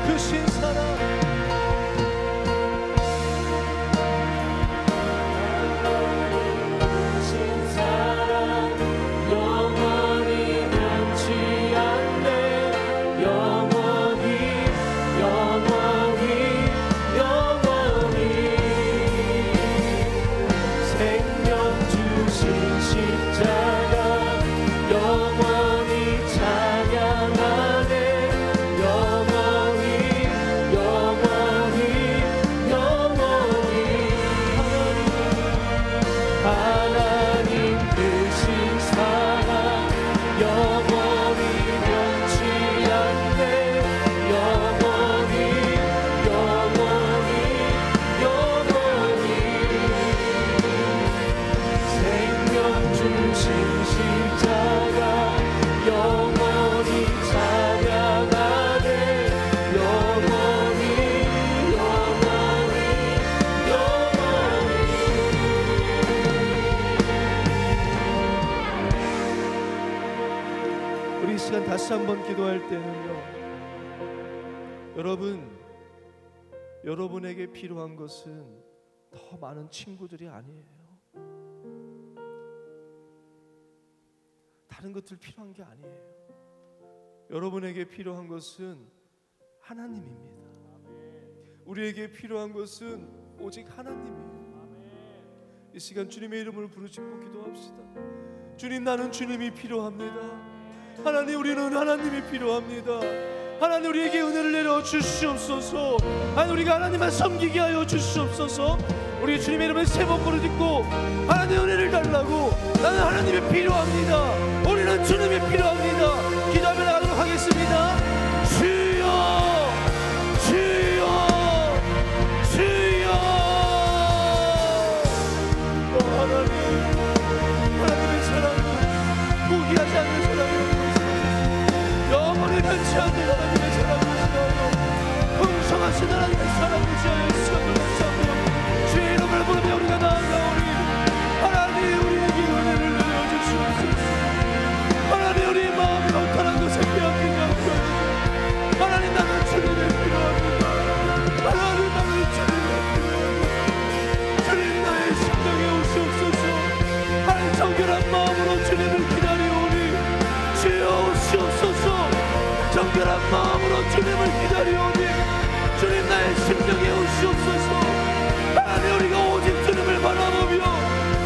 크신 사랑 다시 한번 기도할 때는요, 여러분에게 필요한 것은 더 많은 친구들이 아니에요. 다른 것들 필요한 게 아니에요. 여러분에게 필요한 것은 하나님입니다. 우리에게 필요한 것은 오직 하나님이에요. 이 시간 주님의 이름을 부르짖고 기도합시다. 주님, 나는 주님이 필요합니다. 하나님, 우리는 하나님이 필요합니다. 하나님, 우리에게 은혜를 내려 주시옵소서. 하나님, 우리가 하나님만 섬기게 하여 주시옵소서. 우리 주님의 이름을 세 번 부르짖고 하나님 은혜를 달라고, 나는 하나님이 필요합니다. 우리는 주님이 필요합니다. 기도하며 나가도록 하겠습니다. 주여, 주여, 주여. 하나님의 사랑은 포기하지 않는 사랑입니다. 영원히 변치 않는 하나님의 사랑을 지하여, 풍성하신 하나님의 사랑을 지하여 시간을 맞추고 주의 이름을 부르며 우리가 나아가오니, 하나님 우리에게 은혜를 내려주시옵소서. 하나님, 우리 마음이 허탄한 것에 빼앗기지 않게 하소서. 하나님, 나는 주님의 필요합니다. 하나님, 나는 주님의 필요합니다. 주님, 나의 심령에 오시옵소서. 하나님, 정결한 마음으로 주님을 기다리오니 주여 오시옵소서. 정결한 마음으로 주님을 기다리오니 주님, 나의 심령에 오시옵소서. 하나님, 우리가 오직 주님을 바라보며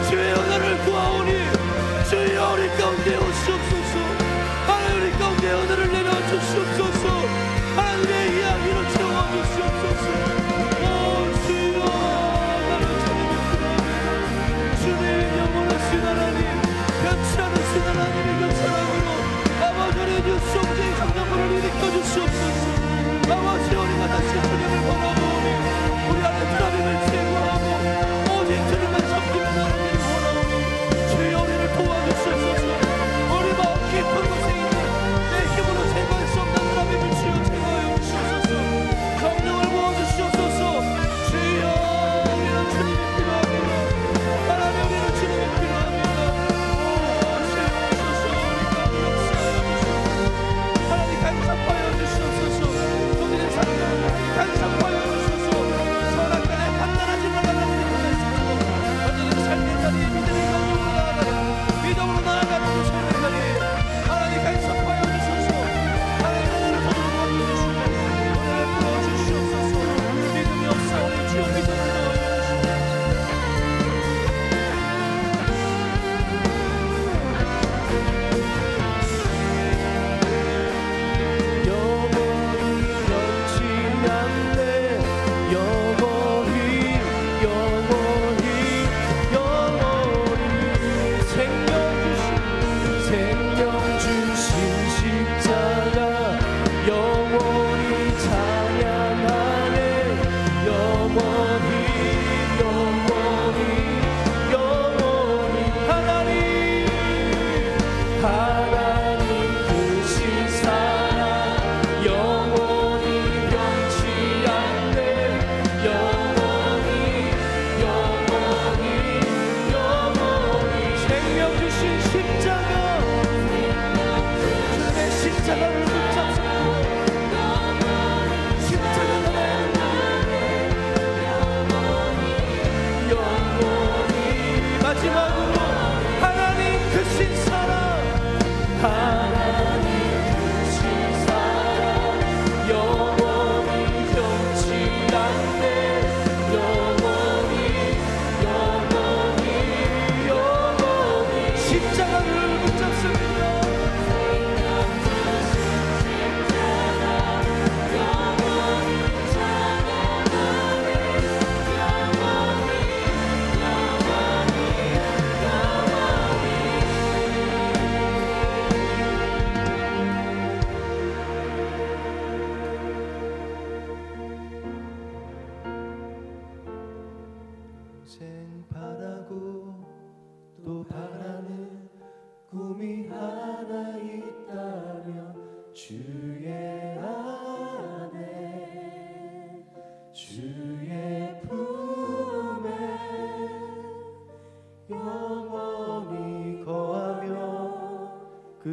주의 은혜를 구하오니 주여 우리 가운데 오시옵소서. 하나님, 우리 가운데 은혜를 내려주시옵소서. 하나님의 이야기로 채워주시옵소서. 오 주여, 나는 주님의 필요합니다. 주님, 영원하신 하나님, 변치 않으신 하나님의 그 사랑으로 아버지의 뉴스홈제의 강남으로 일으켜 주시옵소서. 아버지, 우리가 다시 주님을 바라보니 우리 안에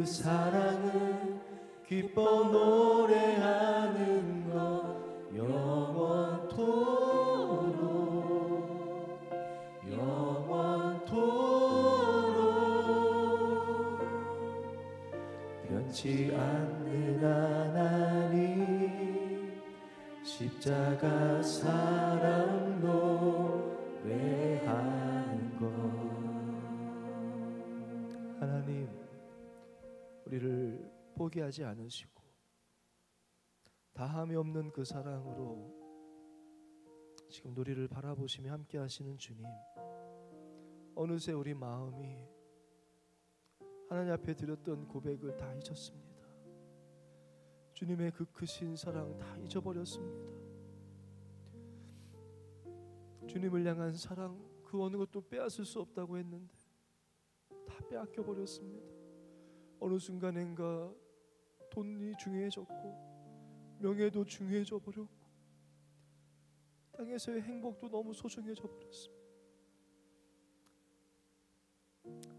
그 사랑을 기뻐 노래하는 것 영원토록 영원토록 변치 않는 하나님 십자가 사랑 노래하는 것. 하나님 우리를 포기하지 않으시고 다함이 없는 그 사랑으로 지금 우리를 바라보시며 함께 하시는 주님, 어느새 우리 마음이 하나님 앞에 드렸던 고백을 다 잊었습니다. 주님의 그 크신 사랑 다 잊어버렸습니다. 주님을 향한 사랑 그 어느 것도 빼앗을 수 없다고 했는데 다 빼앗겨 버렸습니다. 어느 순간엔가 돈이 중요해졌고 명예도 중요해져 버렸고 땅에서의 행복도 너무 소중해져 버렸습니다.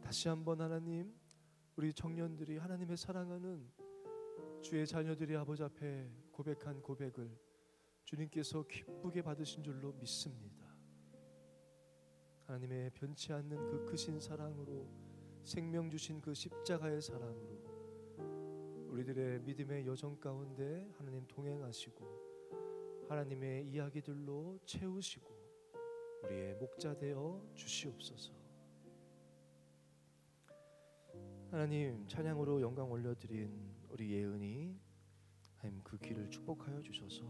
다시 한번 하나님, 우리 청년들이 하나님의 사랑하는 주의 자녀들이 아버지 앞에 고백한 고백을 주님께서 기쁘게 받으신 줄로 믿습니다. 하나님의 변치 않는 그 크신 사랑으로, 생명 주신 그 십자가의 사랑으로 우리들의 믿음의 여정 가운데 하나님 동행하시고 하나님의 이야기들로 채우시고 우리의 목자 되어 주시옵소서. 하나님, 찬양으로 영광 올려드린 우리 예은이 하나님 그 길을 축복하여 주셔서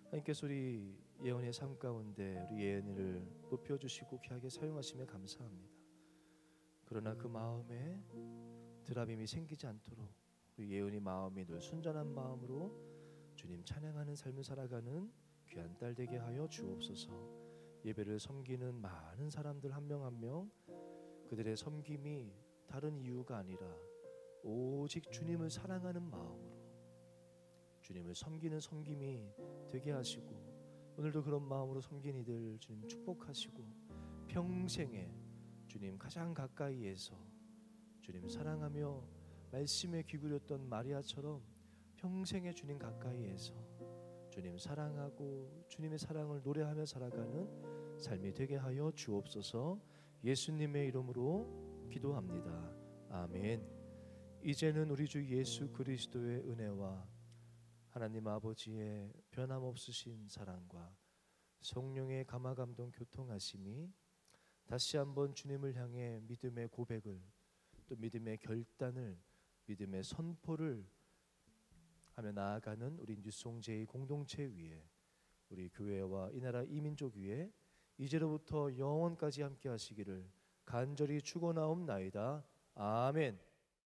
하나님께서 우리 예언의 삶 가운데 우리 예은이를 높여주시고 귀하게 사용하심에 감사합니다. 그러나 그 마음에 드라빔이 생기지 않도록 우리 예은이 마음이 늘 순전한 마음으로 주님 찬양하는 삶을 살아가는 귀한 딸 되게 하여 주옵소서. 예배를 섬기는 많은 사람들 한 명 한 명 그들의 섬김이 다른 이유가 아니라 오직 주님을 사랑하는 마음으로 주님을 섬기는 섬김이 되게 하시고 오늘도 그런 마음으로 섬긴 이들 주님 축복하시고 평생에 주님 가장 가까이에서 주님 사랑하며 말씀에 귀 기울였던 마리아처럼 평생에 주님 가까이에서 주님 사랑하고 주님의 사랑을 노래하며 살아가는 삶이 되게 하여 주옵소서. 예수님의 이름으로 기도합니다. 아멘. 이제는 우리 주 예수 그리스도의 은혜와 하나님 아버지의 변함없으신 사랑과 성령의 감화감동 교통하심이 다시 한번 주님을 향해 믿음의 고백을 또 믿음의 결단을 믿음의 선포를 하며 나아가는 우리 뉴송제의 공동체 위에 우리 교회와 이 나라 이민족 위에 이제로부터 영원까지 함께 하시기를 간절히 축원하옵나이다. 아멘.